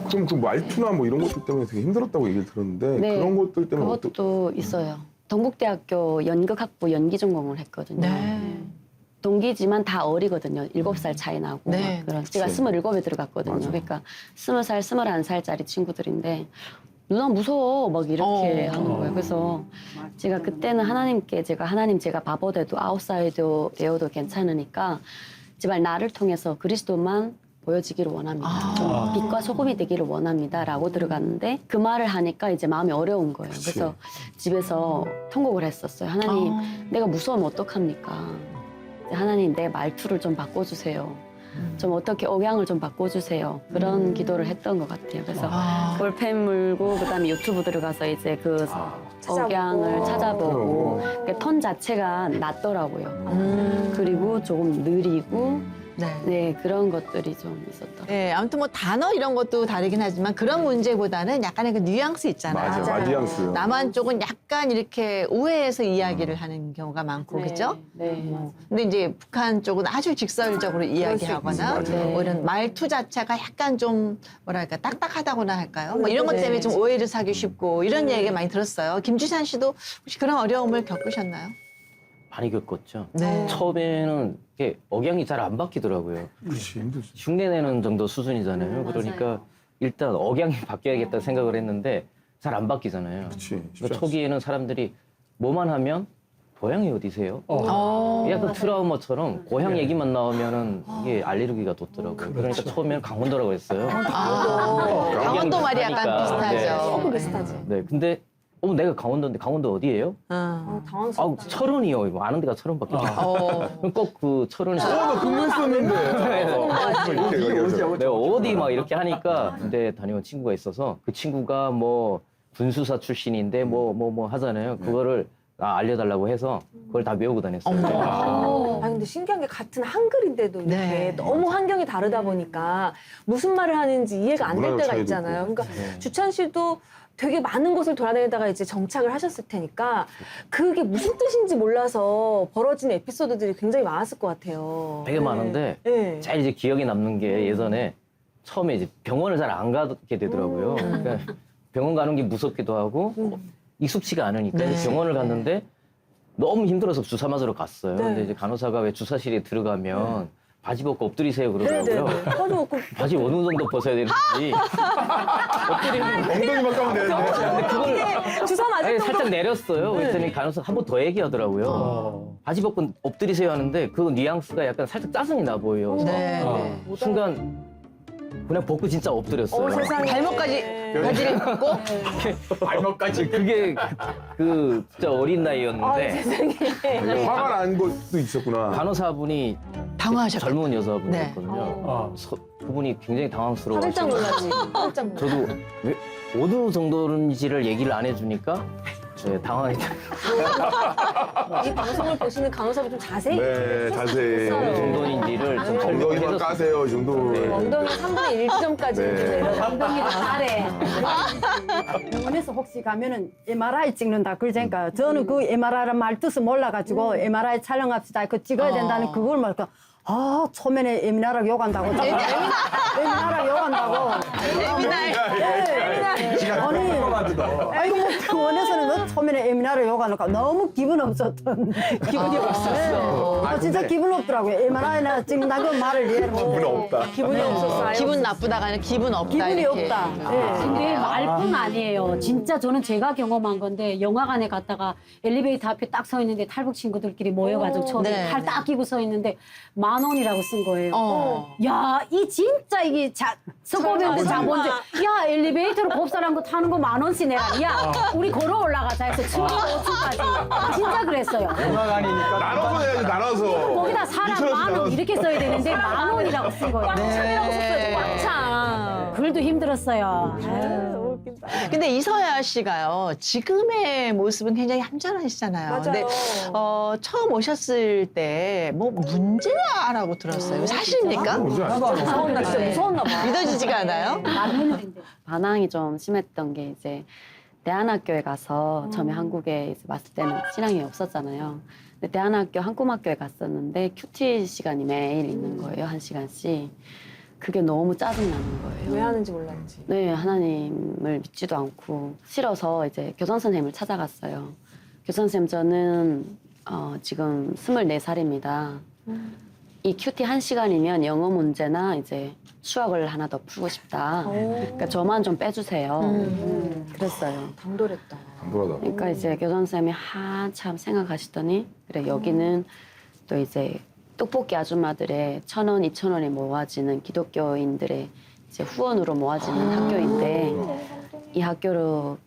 그럼 그 말투나 뭐 이런 것들 때문에 되게 힘들었다고 얘기를 들었는데 네, 그런 것들 때문에 그것도 있어요. 동국대학교 연극학부 연기전공을 했거든요. 네. 동기지만 다 어리거든요. 7살 차이 나고. 네. 그런. 제가 27에 들어갔거든요. 맞아. 그러니까 20살, 21살짜리 친구들인데 누나 무서워 막 이렇게 하는 거예요. 그래서 제가 그때는 하나님께 제가 바보 돼도 아웃사이더 되어도 괜찮으니까 제발 나를 통해서 그리스도만 보여지기를 원합니다. 빛과 소금이 되기를 원합니다라고 들어갔는데 그 말을 하니까 이제 마음이 어려운 거예요. 그래서 집에서 통곡을 했었어요. 하나님, 내가 무서우면 어떡합니까? 하나님, 내 말투를 좀 바꿔주세요. 좀 어떻게 억양을 좀 바꿔주세요. 그런 기도를 했던 것 같아요. 그래서 볼펜 물고 그다음에 유튜브 들어가서 이제 그 억양을 찾아보고 톤 자체가 낮더라고요. 그리고 조금 느리고 네, 그런 것들이 좀 있었던. 네, 아무튼 뭐 단어 이런 것도 다르긴 하지만 그런 문제보다는 약간의 그 뉘앙스 있잖아요. 맞아, 마디앙스. 남한 쪽은 약간 이렇게 우회해서 이야기를 하는 경우가 많고, 그죠? 네. 근데 이제 북한 쪽은 아주 직설적으로 이야기하거나 있지. 뭐 이런 말투 자체가 약간 좀 뭐랄까 딱딱하다고나 할까요? 뭐 이런 것 네. 때문에 좀 오해를 사기 쉽고 이런 얘기 많이 들었어요. 김주찬 씨도 혹시 그런 어려움을 겪으셨나요? 많이 겪었죠. 네. 처음에는 이게 억양이 잘 안 바뀌더라고요. 그렇지, 힘들지. 흉내내는 정도 수준이잖아요. 그러니까 일단 억양이 바뀌어야겠다 생각을 했는데 잘 안 바뀌잖아요. 그렇지. 쉽지 그러니까 않지. 초기에는 사람들이 뭐만 하면 고향이 어디세요? 어. 약간 트라우마처럼 고향 얘기만 나오면은 이게 알레르기가 돋더라고요. 그러니까 처음에는 강원도라고 했어요. 강원도 말이 약간 바뀌니까. 비슷하죠. 조금 비슷하지. 네, 근데 내가 강원도인데 강원도 어디예요? 당황스럽다. 철원이요. 뭐 아는 데가 철원밖에 없어요. 어. 꼭 그 철원에서 너 근무 썼는데. 내가 어디 막 이렇게 하니까 군대 다녀온 친구가 있어서 그 친구가 뭐 군수사 출신인데 뭐 하잖아요. 그거를 알려달라고 해서 그걸 다 외우고 다녔어요. 아, 근데 신기한 게 같은 한글인데도 이렇게 네. 너무 환경이 다르다 보니까 무슨 말을 하는지 이해가 안 될 문화적 때가 차이도 있잖아요. 있고. 그러니까 네. 주찬 씨도 되게 많은 곳을 돌아다니다가 이제 정착을 하셨을 테니까 그게 무슨 뜻인지 몰라서 벌어진 에피소드들이 굉장히 많았을 것 같아요. 되게 많은데 네. 제일 이제 기억에 남는 게 예전에 처음에 이제 병원을 잘 안 가게 되더라고요. 그러니까 병원 가는 게 무섭기도 하고 익숙치가 않으니까 네. 병원을 갔는데 너무 힘들어서 주사 맞으러 갔어요. 네. 근데 이제 간호사가 왜 주사실에 들어가면 바지 벗고 엎드리세요 네네네. 그러더라고요. 맞아. 바지 어느 정도 벗어야 되는지 엎드리면 엉덩이만 까면 되는데. 근데 그걸 주사 맞을 아니, 정도. 살짝 내렸어요. 그랬더니 간호사 한 번 더 얘기하더라고요. 바지 벗고 엎드리세요 하는데 그 뉘앙스가 약간 살짝 짜증이 나 보여요. 네. 어. 네. 순간 그냥 벗고 진짜 엎드렸어요. 세상에. 발목까지 바지를 입고 발목까지 그게 그 진짜 어린 나이였는데 화가 난 것도 있었구나. 간호사분이 당황하셨겠다. 젊은 여자분이었거든요. 그분이 굉장히 당황스러워. 깜짝 놀랐지. 깜짝 놀랐지. 저도 왜 어느 정도인지를 얘기를 안 해주니까 네, 당황했다. 이 방송을 보시는 간호사분 좀 자세히 네, 자세히. 어느 정도인지를 좀 설명을 엉덩이만 해줬어요. 까세요, 이 정도. 네. 엉덩이 3분의 1 지점까지 네. 내려가. 엉덩이도 잘해. 병원에서 혹시 가면은 MRI 찍는다 그러니까 저는 그 MRI 말 뜻을 몰라가지고 MRI 촬영합시다 그 찍어야 된다는 그걸 말까 초면에 예민하라고 욕한다고 예민하라고 욕한다고 아니 뭐 병원에서는 너 초면에 예민하라고 욕하니까 너무 기분 없었던 기분이 없었어. 진짜 기분 없더라고요. MRI나 찍는다고 말을 이해를 기분 못해. 없다. 기분이 없었어요. 기분 나쁘다가 아니라 기분 없다. 기분이 이렇게. 없다. 근데 말뿐 아니에요. 진짜 저는 제가 경험한 건데 영화관에 갔다가 엘리베이터 앞에 딱 서 있는데 탈북 친구들끼리 모여가지고 처음에 네, 팔 딱 끼고 서 있는데 10,000원이라고 쓴 거예요. 야, 이 진짜 이게 서고병들 자본주의. 야, 엘리베이터로 곱사람 타는 거 10,000원씩 내라. 야, 우리 걸어 올라가자 해서 7층 5층까지. 진짜 그랬어요. 영화관이니까 나눠서 해야지, 나눠서. 거기다 사람 10,000원 이렇게 써야 되는데 10,000원이라고 쓴 거예요. 꽉창이라고 썼어야지, 꽉창. 글도 힘들었어요. 근데 이서야 씨가요, 지금의 모습은 굉장히 얌전하시잖아요. 맞아요. 근데 처음 오셨을 때 뭐 문제라고 들었어요. 사실입니까? 뭔지 알죠? 무서웠나, 진짜 무서웠나 봐. 믿어지지가 않아요? 반항이 좀 심했던 게 이제 대안학교에 가서 처음에 한국에 이제 왔을 때는 신앙이 없었잖아요. 근데 대안학교 한꿈학교에 갔었는데 큐티 시간이 매일 있는 거예요. 1시간씩. 그게 너무 짜증나는 거예요. 왜 하는지 몰랐지. 네, 하나님을 믿지도 않고 싫어서 이제 교장 선생님을 찾아갔어요. 교장 선생님 저는 지금 24살입니다. 이 큐티 1시간이면 영어 문제나 이제 수학을 하나 더 풀고 싶다. 그러니까 저만 좀 빼주세요. 그랬어요. 당돌했다. 당돌하다. 그러니까 이제 교장선생님이 한참 생각하시더니 그래 여기는 또 이제 떡볶이 아줌마들의 1,000원, 2,000원이 모아지는 기독교인들의 이제 후원으로 모아지는 학교인데 이 학교로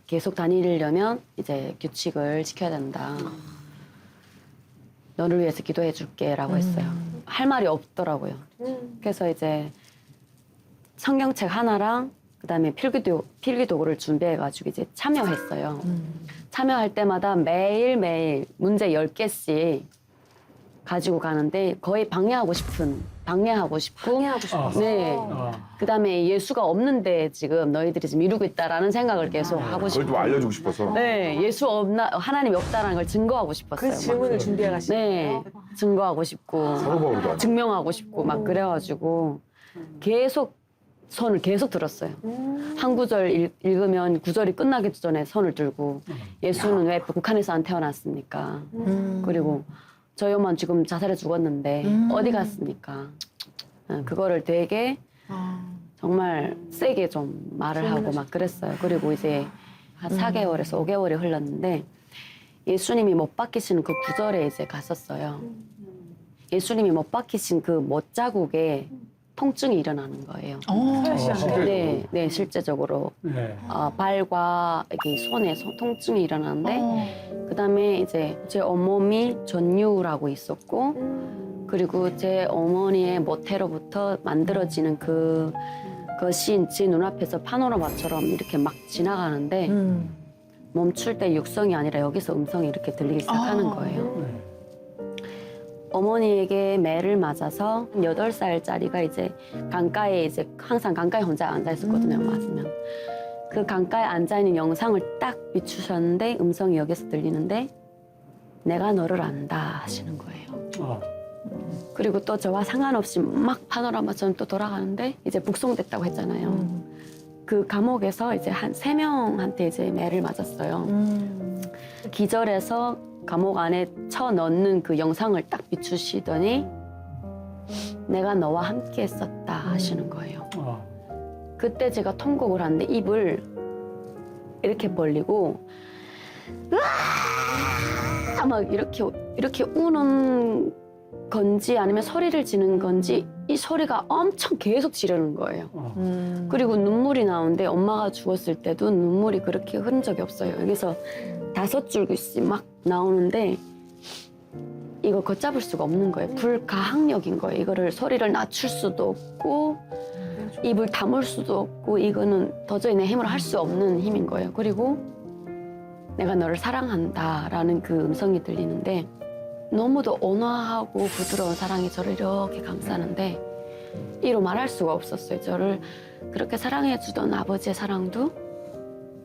계속 다니려면 이제 규칙을 지켜야 된다. 너를 위해서 기도해 줄게라고 했어요. 할 말이 없더라고요. 그래서 이제 성경책 하나랑 그다음에 필기도구를 준비해가지고 이제 참여했어요. 참여할 때마다 매일매일 문제 10개씩 가지고 가는데 거의 방해하고 싶고 방해하고 싶어서. 네. 그다음에 예수가 없는데 지금 너희들이 지금 이루고 있다라는 생각을 계속 하고 그걸 좀 싶고. 알려주고 싶어서. 네, 예수 없나 하나님이 없다라는 걸 증거하고 싶었어요. 그 질문을 준비해 가시고. 네, 증거하고 싶고 사고방으로도 안 증명하고 싶고 막 그래가지고 계속 손을 계속 들었어요. 한 구절 읽으면 구절이 끝나기 전에 손을 들고 예수는 왜 북한에서 안 태어났습니까? 그리고 저희 엄마는 지금 자살해 죽었는데 어디 갔습니까? 그거를 되게 정말 세게 좀 말을 하고 막 그랬어요. 그리고 이제 한 4개월에서 5개월이 흘렀는데 예수님이 못 박히시는 그 구절에 이제 갔었어요. 예수님이 못 박히신 그 못자국에 통증이 일어나는 거예요. 네, 네, 실제적으로 네. 발과 이렇게 손에 통증이 일어나는데 그다음에 이제 제 온몸이 전유라고 있었고 그리고 제 어머니의 모태로부터 만들어지는 그것이 제 눈앞에서 파노라마처럼 이렇게 막 지나가는데 멈출 때 육성이 아니라 여기서 음성이 이렇게 들리기 시작하는 거예요. 어머니에게 매를 맞아서 8살짜리가 이제 강가에 이제 항상 강가에 혼자 앉아 있었거든요. 맞으면 그 강가에 앉아 있는 영상을 딱 비추셨는데 음성이 여기서 들리는데 내가 너를 안다 하시는 거예요. 그리고 또 저와 상관없이 막 파노라마처럼 또 돌아가는데 이제 북송됐다고 했잖아요. 그 감옥에서 이제 한 3명한테 이제 매를 맞았어요. 기절해서 감옥 안에 쳐넣는 그 영상을 딱 비추시더니 내가 너와 함께 했었다 하시는 거예요. 그때 제가 통곡을 하는데 입을 이렇게 벌리고 으아! 막 이렇게 우는 건지 아니면 소리를 지는 건지 이 소리가 엄청 계속 지르는 거예요. 그리고 눈물이 나오는데 엄마가 죽었을 때도 눈물이 그렇게 흐른 적이 없어요. 여기서 5줄씩 막 나오는데 이거 걷잡을 수가 없는 거예요. 불가항력인 거예요. 이거를 소리를 낮출 수도 없고 입을 다물 수도 없고 이거는 도저히 내 힘으로 할 수 없는 힘인 거예요. 그리고 내가 너를 사랑한다라는 그 음성이 들리는데 너무도 온화하고 부드러운 사랑이 저를 이렇게 감싸는데 이로 말할 수가 없었어요. 저를 그렇게 사랑해주던 아버지의 사랑도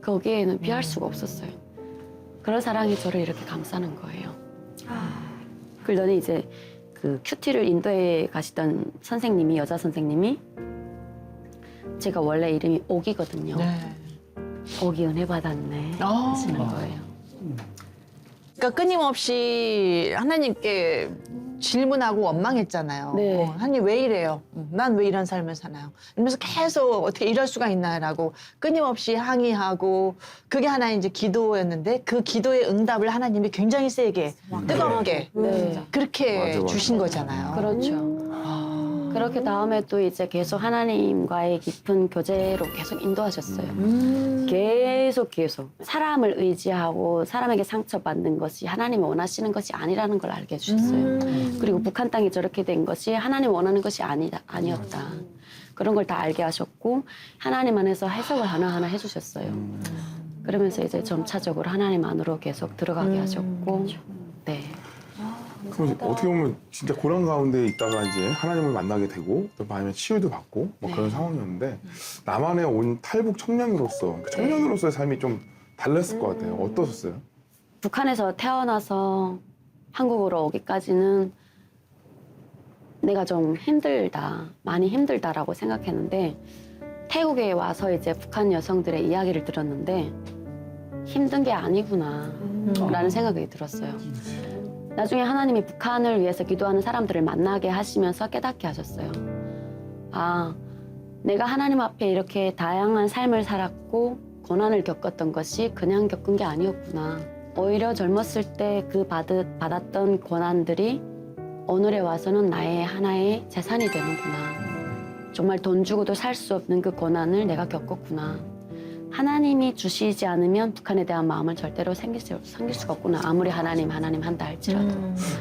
거기에는 비할 수가 없었어요. 그런 사랑이 저를 이렇게 감싸는 거예요. 그러더니 이제 그 큐티를 인도에 가시던 선생님이, 여자 선생님이 제가 원래 이름이 옥이거든요. 옥이 은혜 받았네 하시는 거예요. 그러니까 끊임없이 하나님께 질문하고 원망했잖아요. 네. 하나님 왜 이래요? 난 왜 이런 삶을 사나요? 이러면서 계속 어떻게 이럴 수가 있나라고 끊임없이 항의하고 그게 하나의 이제 기도였는데 그 기도의 응답을 하나님이 굉장히 세게 뜨겁게 네. 그렇게 맞아. 주신 거잖아요. 그렇죠. 그렇게 다음에 또 이제 계속 하나님과의 깊은 교제로 계속 인도하셨어요. 계속 사람을 의지하고 사람에게 상처받는 것이 하나님이 원하시는 것이 아니라는 걸 알게 해주셨어요. 그리고 북한 땅이 저렇게 된 것이 하나님이 원하는 것이 아니었다. 그런 걸 다 알게 하셨고 하나님 안에서 해석을 하나하나 해주셨어요. 그러면서 이제 점차적으로 하나님 안으로 계속 들어가게 하셨고 네. 그럼 어떻게 보면 진짜 고난 가운데 있다가 이제 하나님을 만나게 되고 또 밤에 치유도 받고 뭐 그런 상황이었는데 남한에 온 탈북 청년으로서 청년으로서의 삶이 좀 달랐을 것 같아요. 어떠셨어요? 북한에서 태어나서 한국으로 오기까지는 내가 좀 힘들다, 많이 힘들다라고 생각했는데 태국에 와서 이제 북한 여성들의 이야기를 들었는데 힘든 게 아니구나 라는 생각이 들었어요. 나중에 하나님이 북한을 위해서 기도하는 사람들을 만나게 하시면서 깨닫게 하셨어요. 아, 내가 하나님 앞에 이렇게 다양한 삶을 살았고 고난을 겪었던 것이 그냥 겪은 게 아니었구나. 오히려 젊었을 때 그 받았던 고난들이 오늘에 와서는 나의 하나의 재산이 되는구나. 정말 돈 주고도 살 수 없는 그 고난을 내가 겪었구나. 하나님이 주시지 않으면 북한에 대한 마음은 절대로 생길 수가 없구나. 아무리 하나님 한다 할지라도.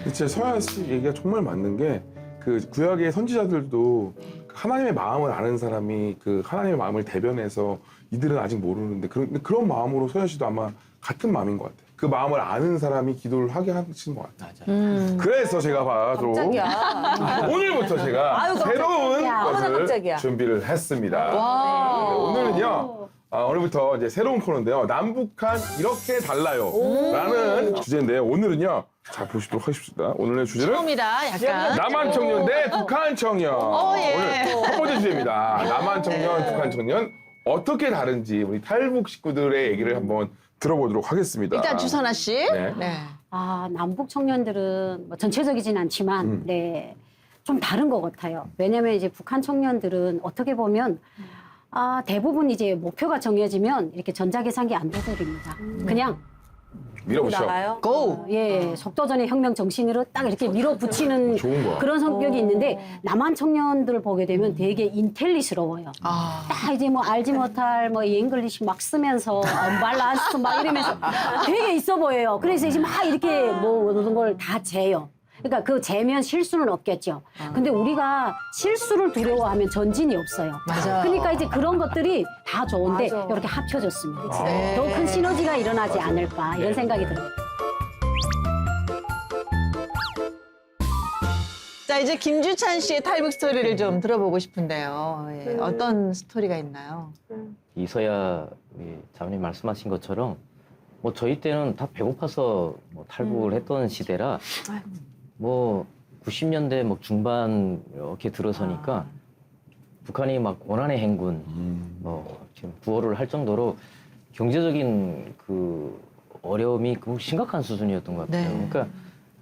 진짜 서야 씨 얘기가 정말 맞는 게 그 구약의 선지자들도 하나님의 마음을 아는 사람이 그 하나님의 마음을 대변해서 이들은 아직 모르는데 그런 마음으로 서야 씨도 아마 같은 마음인 것 같아요. 그 마음을 아는 사람이 기도를 하게 하시는 것 같아요. 그래서 제가 바로 깜짝이야. 오늘부터 제가 아유, 깜짝이야. 새로운 것을 깜짝이야. 준비를 했습니다. 와. 네, 오늘은요. 오늘부터 이제 새로운 코너인데요. 남북한 이렇게 달라요. 라는 주제인데요. 오늘은요. 자, 보시도록 하겠습니다. 오늘의 주제는 처음이라 약간. 남한 청년 대 북한 청년. 예. 오늘 첫 번째 주제입니다. 남한 청년, 북한 청년 어떻게 다른지 우리 탈북 식구들의 얘기를 한번 들어보도록 하겠습니다. 일단 주선아 씨. 네. 아, 남북 청년들은 뭐 전체적이진 않지만, 네, 좀 다른 것 같아요. 왜냐면 이제 북한 청년들은 어떻게 보면, 대부분 이제 목표가 정해지면 이렇게 전자계산기 안 두드립니다. 그냥, 밀어보시죠. 나가요? 고. 속도전의 혁명 정신으로 딱 이렇게 밀어붙이는 좋은 거야. 그런 성격이 있는데, 남한 청년들 보게 되면 되게 인텔리스러워요. 딱 이제 뭐 알지 못할 뭐 잉글리시 막 쓰면서 언발란스 막 이러면서 되게 있어 보여요. 그래서 이제 막 이렇게 뭐 모든 걸 다 재요. 그러니까 그 재면 실수는 없겠죠. 근데 우리가 실수를 두려워하면 전진이 없어요. 맞아요. 그러니까 이제 그런 것들이 다 좋은데 맞아. 이렇게 합쳐졌습니다. 네. 더 큰 시너지가 일어나지 않을까 이런 생각이 들어요. 자, 이제 김주찬 씨의 탈북 스토리를 좀 들어보고 싶은데요. 예, 어떤 스토리가 있나요? 이서야 자매님 말씀하신 것처럼 뭐 저희 때는 다 배고파서 뭐 탈북을 했던 시대라 뭐 90년대 뭐 중반 이렇게 들어서니까 북한이 막 고난의 행군 뭐 지금 구호를 할 정도로 경제적인 그 어려움이 그 심각한 수준이었던 것 같아요. 네. 그러니까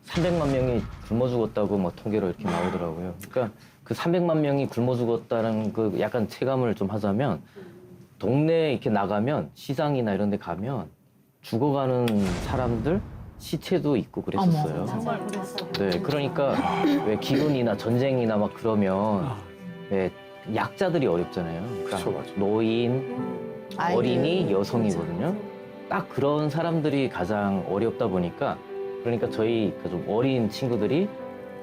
300만 명이 굶어 죽었다고 뭐 통계로 이렇게 나오더라고요. 그러니까 그 300만 명이 굶어 죽었다는 그 약간 체감을 좀 하자면 동네에 이렇게 나가면 시장이나 이런 데 가면 죽어가는 사람들 시체도 있고 그랬었어요. 네, 그러니까 왜 기근이나 전쟁이나 막 그러면 왜 약자들이 어렵잖아요. 그러니까 그쵸, 맞아. 노인, 아이들. 어린이, 여성이거든요. 딱 그런 사람들이 가장 어렵다 보니까 그러니까 저희 좀 어린 친구들이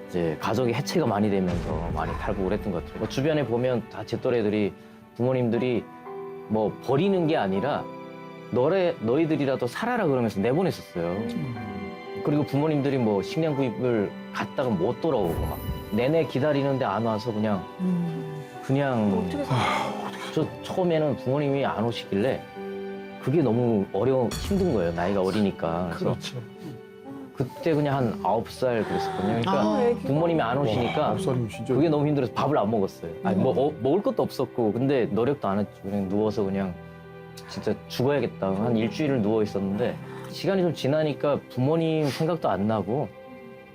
이제 가족의 해체가 많이 되면서 많이 탈북을 했던 것 같아요. 뭐 주변에 보면 다 제 또래들이 부모님들이 뭐 버리는 게 아니라 너희들이라도 살아라 그러면서 내보냈었어요. 그리고 부모님들이 뭐 식량 구입을 갔다가 못 돌아오고 막 내내 기다리는데 안 와서 그냥 저 처음에는 부모님이 안 오시길래 그게 너무 힘든 거예요. 나이가 어리니까. 그래서 그렇죠. 그때 그냥 한 9살 그랬었거든요. 그러니까 부모님이 안 오시니까 목사님 진짜 그게 너무 힘들어서 밥을 안 먹었어요. 아니, 먹을 것도 없었고, 근데 노력도 안 했죠. 그냥 누워서 그냥 진짜 죽어야겠다. 한 일주일을 누워 있었는데, 시간이 좀 지나니까 부모님 생각도 안 나고,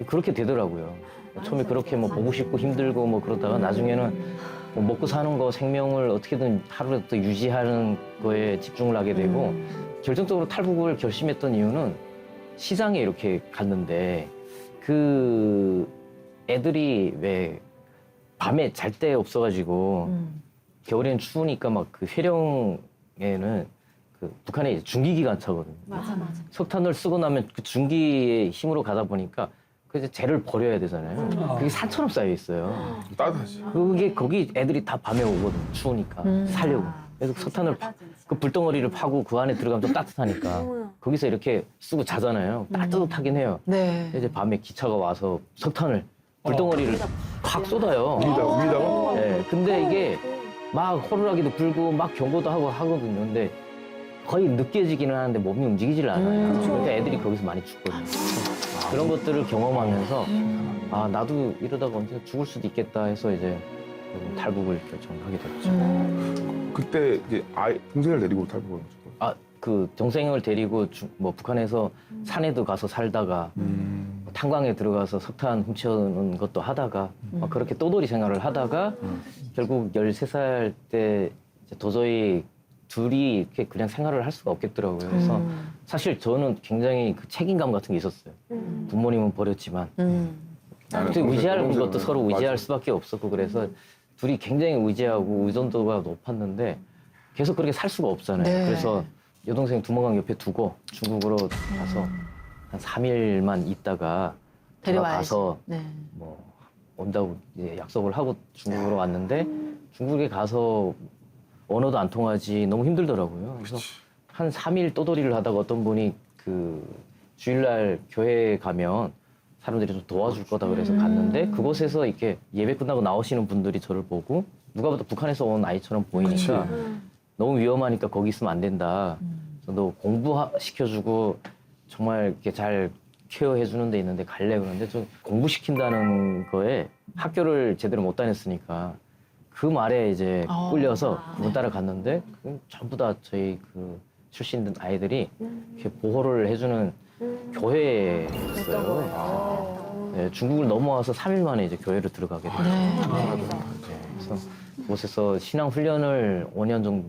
그렇게 되더라고요. 처음에 그렇게 뭐 보고 싶고 힘들고 뭐 그러다가 나중에는 뭐 먹고 사는 거, 생명을 어떻게든 하루라도 더 유지하는 거에 집중을 하게 되고, 결정적으로 탈북을 결심했던 이유는 시장에 이렇게 갔는데, 그 애들이 왜 밤에 잘 데 없어가지고 겨울에는 추우니까 막 그 회령에는 그 북한에 이제 중기기관차거든요. 맞아. 석탄을 쓰고 나면 그 중기의 힘으로 가다 보니까 그 이제 재를 버려야 되잖아요. 그게 산처럼 쌓여 있어요. 따뜻하지. 그게 거기 애들이 다 밤에 오거든요. 추우니까 살려고. 그래서 석탄을 그 불덩어리를 파고 그 안에 들어가면 좀 따뜻하니까 거기서 이렇게 쓰고 자잖아요. 따뜻하긴 해요. 네. 이제 밤에 기차가 와서 석탄을 불덩어리를 확 쏟아요. 위에다가? 네, 근데 이게 막 호루라기도 불고 막 경보도 하고 하거든요. 근데 거의 느껴지기는 하는데 몸이 움직이질 않아요. 그러니까 애들이 거기서 많이 죽거든요. 그런 것들을 경험하면서 아 나도 이러다가 언제 죽을 수도 있겠다 해서 이제 탈북을 결정하게 됐죠. 그때 이제 동생을 데리고 탈북을 하셨고. 아 그 동생을 데리고 뭐 북한에서 산에도 가서 살다가 탄광에 들어가서 석탄 훔쳐오는 것도 하다가 막 그렇게 또돌이 생활을 하다가 결국 13살 때 이제 도저히 둘이 이렇게 그냥 생활을 할 수가 없겠더라고요. 그래서 사실 저는 굉장히 그 책임감 같은 게 있었어요. 부모님은 버렸지만 나는 또 의지하는 동생, 것도 서로 맞아. 의지할 수밖에 없었고 그래서 둘이 굉장히 의지하고 의존도가 높았는데 계속 그렇게 살 수가 없잖아요. 네. 그래서 여동생 두모강 옆에 두고 중국으로 가서 한 3일만 있다가 데려와야지. 가서 네. 뭐 온다고 이제 약속을 하고 중국으로 왔는데 중국에 가서 언어도 안 통하지 너무 힘들더라고요. 그래서 한 3일 떠돌이를 하다가 어떤 분이 그 주일날 교회에 가면 사람들이 좀 도와줄 거다 그래서 갔는데 그곳에서 이렇게 예배 끝나고 나오시는 분들이 저를 보고 누가 봐도 북한에서 온 아이처럼 보이니까 너무 위험하니까 거기 있으면 안 된다. 그래서 너 공부시켜주고 정말 이렇게 잘 케어해주는 데 있는데 갈래 그러는데 저 공부시킨다는 거에 학교를 제대로 못 다녔으니까 그 말에 이제 끌려서 그분 따라갔는데 전부 다 저희 그 출신 아이들이 이렇게 보호를 해주는 교회였어요. 네, 중국을 넘어와서 3일 만에 이제 교회를 들어가게 됐어요. 네, 그래서 그곳에서 신앙 훈련을 5년 정도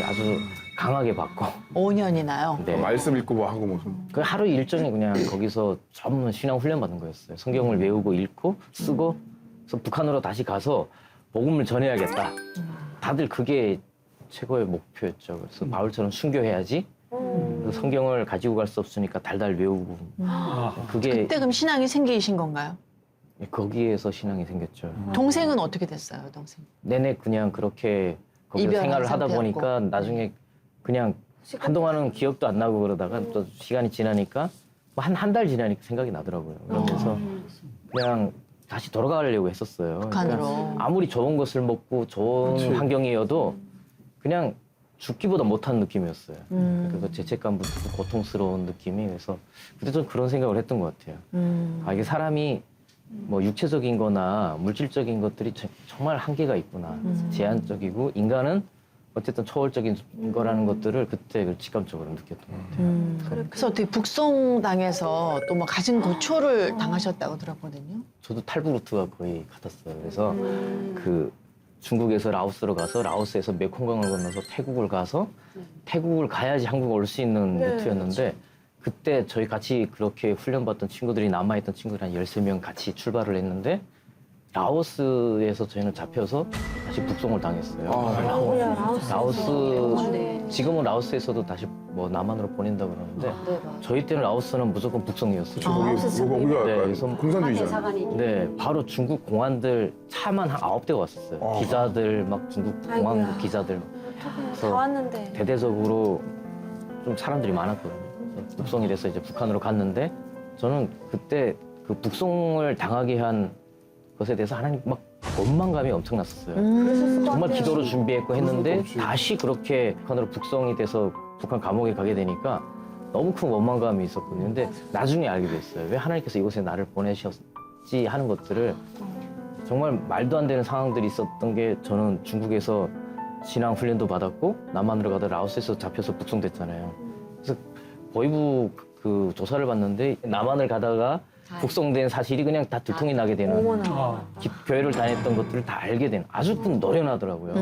아주 강하게 받고 5년이나요. 네. 말씀 읽고 뭐 하고 뭐. 그 하루 일정이 그냥 거기서 전문 신앙 훈련 받는 거였어요. 성경을 외우고 읽고 쓰고 그래서 북한으로 다시 가서 복음을 전해야겠다. 다들 그게 최고의 목표였죠. 그래서 바울처럼 순교해야지. 그래서 성경을 가지고 갈 수 없으니까 달달 외우고 그게 그때 그럼 신앙이 생기신 건가요? 거기에서 신앙이 생겼죠. 동생은 어떻게 됐어요, 동생? 내내 그냥 그렇게 거기서 이별한 생활을 하다 상태였고. 보니까 나중에 그냥 한동안은 기억도 안 나고 그러다가 또 시간이 지나니까 한 달 지나니까 생각이 나더라고요. 그러면서 그냥 다시 돌아가려고 했었어요. 북한으로. 그러니까 아무리 좋은 것을 먹고 좋은 그치. 환경이어도 그냥 죽기보다 못한 느낌이었어요. 그래서 죄책감부터 고통스러운 느낌이 그래서 그때 좀 그런 생각을 했던 것 같아요. 아 이게 사람이 뭐 육체적인 거나 물질적인 것들이 정말 한계가 있구나. 제한적이고 인간은 어쨌든 초월적인 거라는 것들을 그때 직감적으로 느꼈던 것 같아요. 그래서 어떻게 북송당해서 또 뭐 가진 고초를 당하셨다고 들었거든요. 저도 탈북 루트가 거의 같았어요. 그래서 그 중국에서 라오스로 가서 라오스에서 메콩강을 건너서 태국을 가서 태국을 가야지 한국 올 수 있는 루트였는데 그때 저희 같이 그렇게 훈련받던 친구들이 남아있던 친구들 한 13명 같이 출발을 했는데 라오스에서 저희는 잡혀서 다시 북송을 당했어요. 라오스 지금은 라오스에서도 다시 뭐 남한으로 보낸다고 그러는데 저희 때는 라오스는 무조건 북송이었어요. 거기가 네, 약간 그래서 공산주의잖아. 대사관이 네, 바로 중국 공안들 차만 한 9대가 왔었어요. 기자들, 막 중국 공안국 기자들. 다 그래서 왔는데. 대대적으로 좀 사람들이 많았거든요. 그래서 북송이 돼서 이제 북한으로 갔는데 저는 그때 그 북송을 당하게 한 것에 대해서 하나님 막 원망감이 엄청났었어요. 정말 기도로 준비했고 했는데 없이. 다시 그렇게 북한으로 북송이 돼서 북한 감옥에 가게 되니까 너무 큰 원망감이 있었거든요. 근데 나중에 알게 됐어요. 왜 하나님께서 이곳에 나를 보내셨지 하는 것들을 정말 말도 안 되는 상황들이 있었던 게 저는 중국에서 신앙 훈련도 받았고 남한으로 가다 라오스에서 잡혀서 북송됐잖아요. 그래서 보이부 그 조사를 받는데 남한을 가다가 북송된 사실이 그냥 다 들통이 나게 되는 교회를 다녔던 것들을 다 알게 되는 아주 큰 노련하더라고요.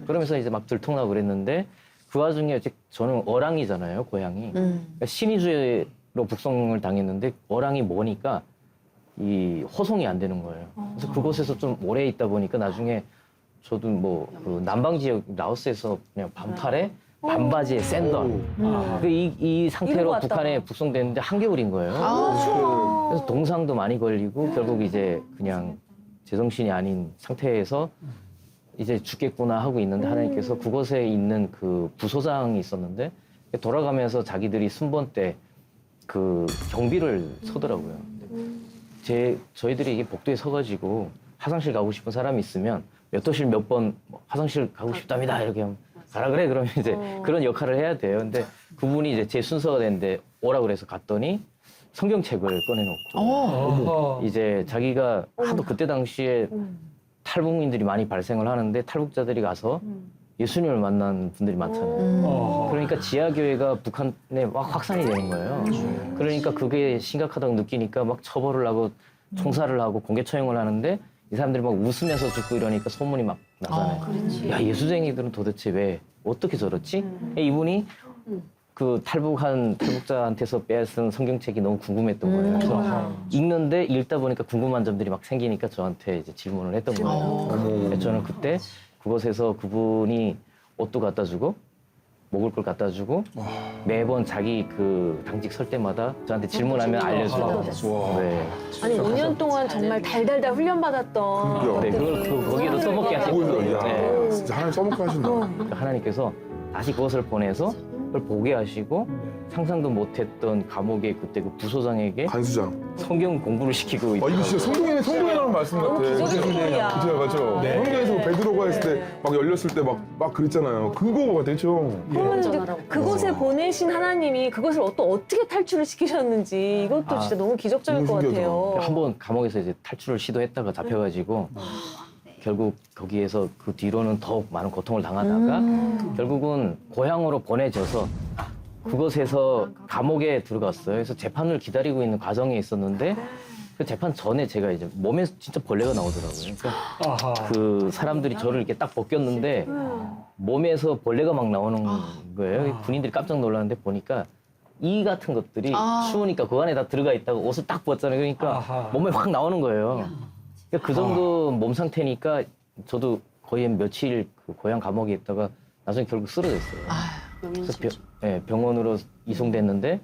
그러면서 이제 막 들통나고 그랬는데 그 와중에 이제 저는 어랑이잖아요, 고향이. 그러니까 신의주의로 북송을 당했는데 어랑이 뭐니까 이 호송이 안 되는 거예요. 그래서 그곳에서 좀 오래 있다 보니까 나중에 저도 뭐 그 남방 지역 라오스에서 그냥 반팔에 반바지에 샌들 이 상태로 왔다가. 북한에 북송됐는데 한겨울인 거예요. 그래서 동상도 많이 걸리고 결국 이제 그냥 제정신이 아닌 상태에서 이제 죽겠구나 하고 있는데 하나님께서 그곳에 있는 그 부소장이 있었는데 돌아가면서 자기들이 순번 때 그 경비를 서더라고요. 저희들이 이게 복도에 서가지고 화장실 가고 싶은 사람이 있으면 몇 호실 몇 번 화장실 가고 싶답니다 이렇게 하면 가라 그래 그러면 이제 그런 역할을 해야 돼요. 근데 그분이 이제 제 순서가 됐는데 오라 그래서 갔더니 성경책을 꺼내놓고 이제 자기가 하도 그때 당시에 탈북민들이 많이 발생을 하는데 탈북자들이 가서 예수님을 만난 분들이 많잖아요. 그러니까 지하교회가 북한에 막 확산이 되는 거예요. 그러니까 그게 심각하다고 느끼니까 막 처벌을 하고 총살을 하고 공개 처형을 하는데 이 사람들이 막 웃으면서 죽고 이러니까 소문이 막 나잖아요. 야, 예수쟁이들은 도대체 왜 어떻게 저렇지? 이분이 그 탈북자한테서 빼앗은 성경책이 너무 궁금했던 거예요. 그래서 읽는데 읽다 보니까 궁금한 점들이 막 생기니까 저한테 이제 질문을 했던 거예요. 그래서 저는 그때 그곳에서 그분이 옷도 갖다 주고 먹을 걸 갖다 주고 매번 자기 그 당직 설 때마다 저한테 질문하면 알려주고. 네. 아니 5년 동안 정말 달달달 훈련받았던 네, 그걸 거기에도 써먹게 하시고. 야, 네. 진짜 하나님 써먹게 하신다. 하나님께서 다시 그것을 보내서 그걸 보게 하시고 상상도 못했던 감옥의 그때 그 부소장에게 간수장. 성경 공부를 시키고 이거 진짜 성경이라는 말씀 같아. 기적이야. 그죠, 맞죠? 네. 성경에서 베드로가 했을 때 막 열렸을 때 막 그랬잖아요. 그거 같아, 그렇죠? 그러면 이제 그곳에 보내신 하나님이 그것을 또 어떻게 탈출을 시키셨는지 이것도 진짜 너무 기적적일 너무 것 같아요. 한번 감옥에서 이제 탈출을 시도했다가 잡혀가지고 결국 거기에서 그 뒤로는 더욱 많은 고통을 당하다가 결국은 고향으로 보내져서 그곳에서 감옥에 들어갔어요. 그래서 재판을 기다리고 있는 과정에 있었는데 그 재판 전에 제가 이제 몸에 진짜 벌레가 나오더라고요. 그러니까 아하. 그 사람들이 저를 이렇게 딱 벗겼는데 몸에서 벌레가 막 나오는 거예요. 군인들이 깜짝 놀랐는데 보니까 이 같은 것들이 추우니까 그 안에 다 들어가 있다고 옷을 딱 벗잖아요. 그러니까 아하. 몸에 확 나오는 거예요. 그러니까 그 정도 몸 상태니까 저도 거의 며칠 그 고향 감옥에 있다가 나중에 결국 쓰러졌어요. 그래서 병원으로 이송됐는데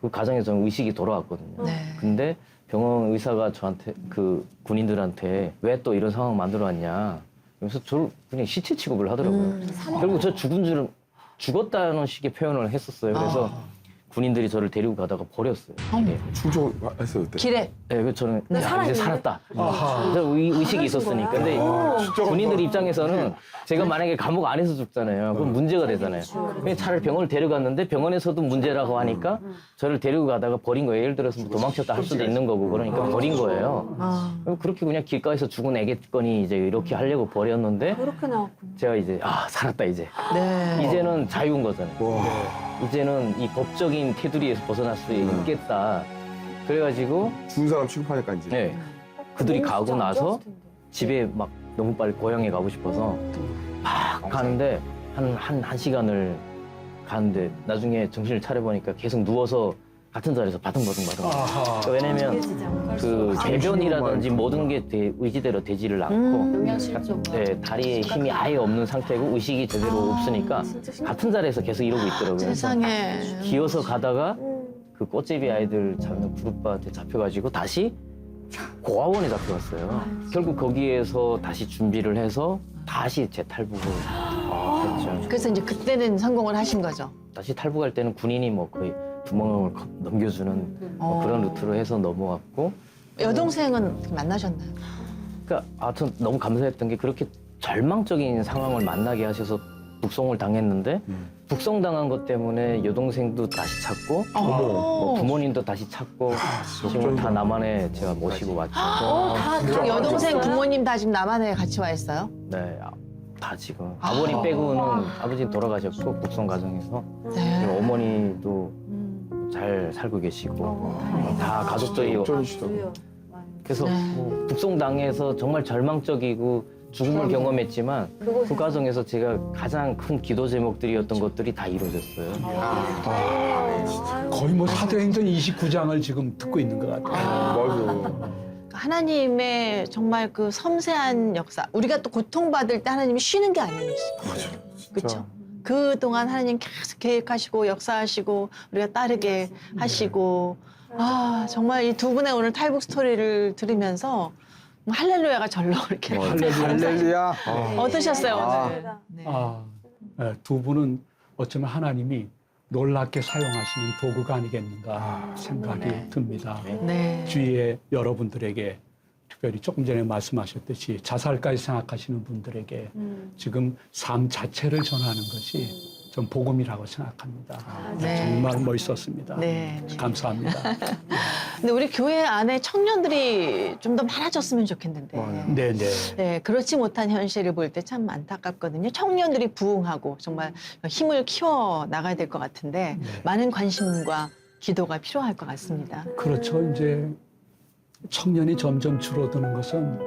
그 과정에서 저는 의식이 돌아왔거든요. 네. 근데 병원 의사가 저한테 그 군인들한테 왜 또 이런 상황 만들어 왔냐. 그래서 저를 그냥 시체 취급을 하더라고요. 결국 저 죽었다는 식의 표현을 했었어요. 그래서 군인들이 저를 데리고 가다가 버렸어요. 예. 충족했어요, 그때. 길에. 네, 그래서 저는 나 이제 살아있네. 살았다. 아하. 그래서 의식이 있었으니까. 근데 군인들 입장에서는 제가 만약에 감옥 안에서 죽잖아요. 그럼 문제가 되잖아요. 근데 차라리 병원을 데려갔는데 병원에서도 문제라고 하니까 저를 데리고 가다가 버린 거예요. 예를 들어서 뭐 도망쳤다 할 수도 있는 거고 그러니까 버린 거예요. 그렇게 그냥 길가에서 죽은 애겠거니 이제 이렇게 하려고 버렸는데 그렇게 나왔군요. 제가 이제 살았다 이제. 네. 이제는 자유인 거잖아요. 이제는 이 법적인 테두리에서 벗어날 수 있겠다. 그래가지고 죽은 사람 취급하니까 이제. 네. 그들이 너무 가고 진짜 안 나서 좋았을 텐데. 집에 막 너무 빨리 고향에 가고 싶어서 막 가는데 한 시간을 가는데 나중에 정신을 차려보니까 계속 누워서 같은 자리에서 바둥바둥. 아하. 왜냐면 그 배변이라든지 모든 게 의지대로 되지를 않고 영양실조. 네, 다리에 힘이 아예 없는 상태고 의식이 제대로 없으니까 같은 자리에서 계속 이러고 있더라고요. 그래서 세상에. 기어서 가다가 그 꽃제비 아이들 잡는 그룹한테 잡혀가지고 다시 고아원에 잡혀갔어요. 결국 거기에서 다시 준비를 해서 다시 재탈북을 했죠. 그래서 이제 그때는 성공을 하신 거죠. 다시 탈북할 때는 군인이 뭐 거의 구멍을 넘겨주는 뭐 그런 루트로 해서 넘어왔고 여동생은 만나셨나요? 그러니까 전 너무 감사했던 게 그렇게 절망적인 상황을 만나게 하셔서 북송을 당했는데 북송당한 것 때문에 여동생도 다시 찾고 뭐 부모님도 다시 찾고 지금 다 남한에 제가 모시고 왔죠. 그 여동생 부모님 다 지금 남한에 같이 와 있어요? 네, 다 지금 아버님 빼고는 아버지 돌아가셨고 북송 과정에서 네. 지금 어머니도 잘 살고 계시고 다 가족들이 역전이시다. 그래서 네. 뭐 북송당해서 정말 절망적이고 죽음을 경험했지만 그 과정에서 제가 가장 큰 기도 제목들이었던 것들이 다 이루어졌어요. 거의 뭐 사도행전 29장을 지금 듣고 있는 것 같아요. 맞아. 하나님의 정말 그 섬세한 역사. 우리가 또 고통받을 때 하나님이 쉬는 게 아니에요. 그렇죠. 그동안 하나님 계속 계획하시고 역사하시고 우리가 따르게 하시고 정말 이 두 분의 오늘 탈북 스토리를 들으면서 할렐루야가 절로 이렇게 할렐루야. 어떠셨어요 오늘? 네. 두 분은 어쩌면 하나님이 놀랍게 사용하시는 도구가 아니겠는가 생각이 듭니다. 네. 주위에 여러분들에게 특별히 조금 전에 말씀하셨듯이 자살까지 생각하시는 분들에게 지금 삶 자체를 전하는 것이 전 복음이라고 생각합니다. 네. 정말 멋있었습니다. 네. 감사합니다. 근데 우리 교회 안에 청년들이 좀 더 많아졌으면 좋겠는데. 네네. 네, 그렇지 못한 현실을 볼 때 참 안타깝거든요. 청년들이 부흥하고 정말 힘을 키워 나가야 될 것 같은데 네. 많은 관심과 기도가 필요할 것 같습니다. 그렇죠. 이제 청년이 점점 줄어드는 것은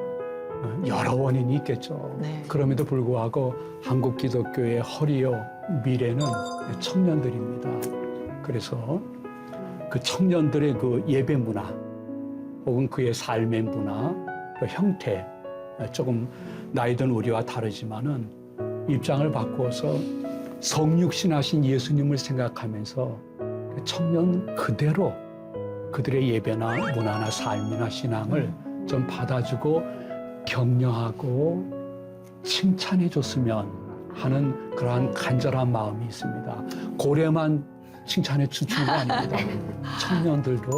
여러 원인이 있겠죠. 네. 그럼에도 불구하고 한국 기독교의 허리요 미래는 청년들입니다. 그래서 그 청년들의 그 예배 문화 혹은 그의 삶의 문화, 그 형태 조금 나이든 우리와 다르지만은 입장을 바꾸어서 성육신하신 예수님을 생각하면서 청년 그대로 그들의 예배나 문화나 삶이나 신앙을 좀 받아주고 격려하고 칭찬해 줬으면 하는 그러한 간절한 마음이 있습니다. 고래만 칭찬에 춤추는 거 아닙니다. 청년들도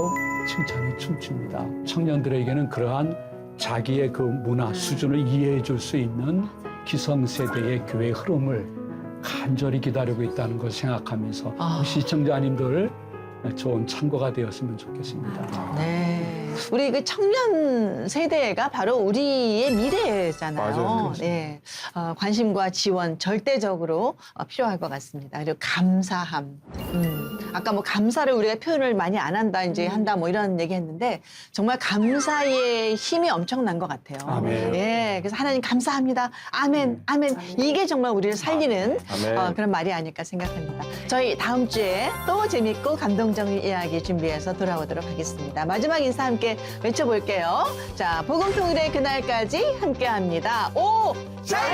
칭찬에 춤춥니다. 청년들에게는 그러한 자기의 그 문화 수준을 이해해 줄 수 있는 기성세대의 교회 흐름을 간절히 기다리고 있다는 걸 생각하면서 우리 시청자님들 좋은 참고가 되었으면 좋겠습니다. 네. 우리 그 청년 세대가 바로 우리의 미래잖아요. 맞아요. 네. 관심과 지원 절대적으로 필요할 것 같습니다. 그리고 감사함. 아까 뭐 감사를 우리가 표현을 많이 안 한다, 이제 한다, 뭐 이런 얘기 했는데 정말 감사의 힘이 엄청난 것 같아요. 아멘. 예. 그래서 하나님 감사합니다. 아멘, 아멘. 이게 정말 우리를 살리는 아멘. 그런 말이 아닐까 생각합니다. 저희 다음 주에 또 재밌고 감동적인 이야기 준비해서 돌아오도록 하겠습니다. 마지막 인사 함께 외쳐볼게요. 자, 복음통일의 그날까지 함께합니다. 오! 샬롬!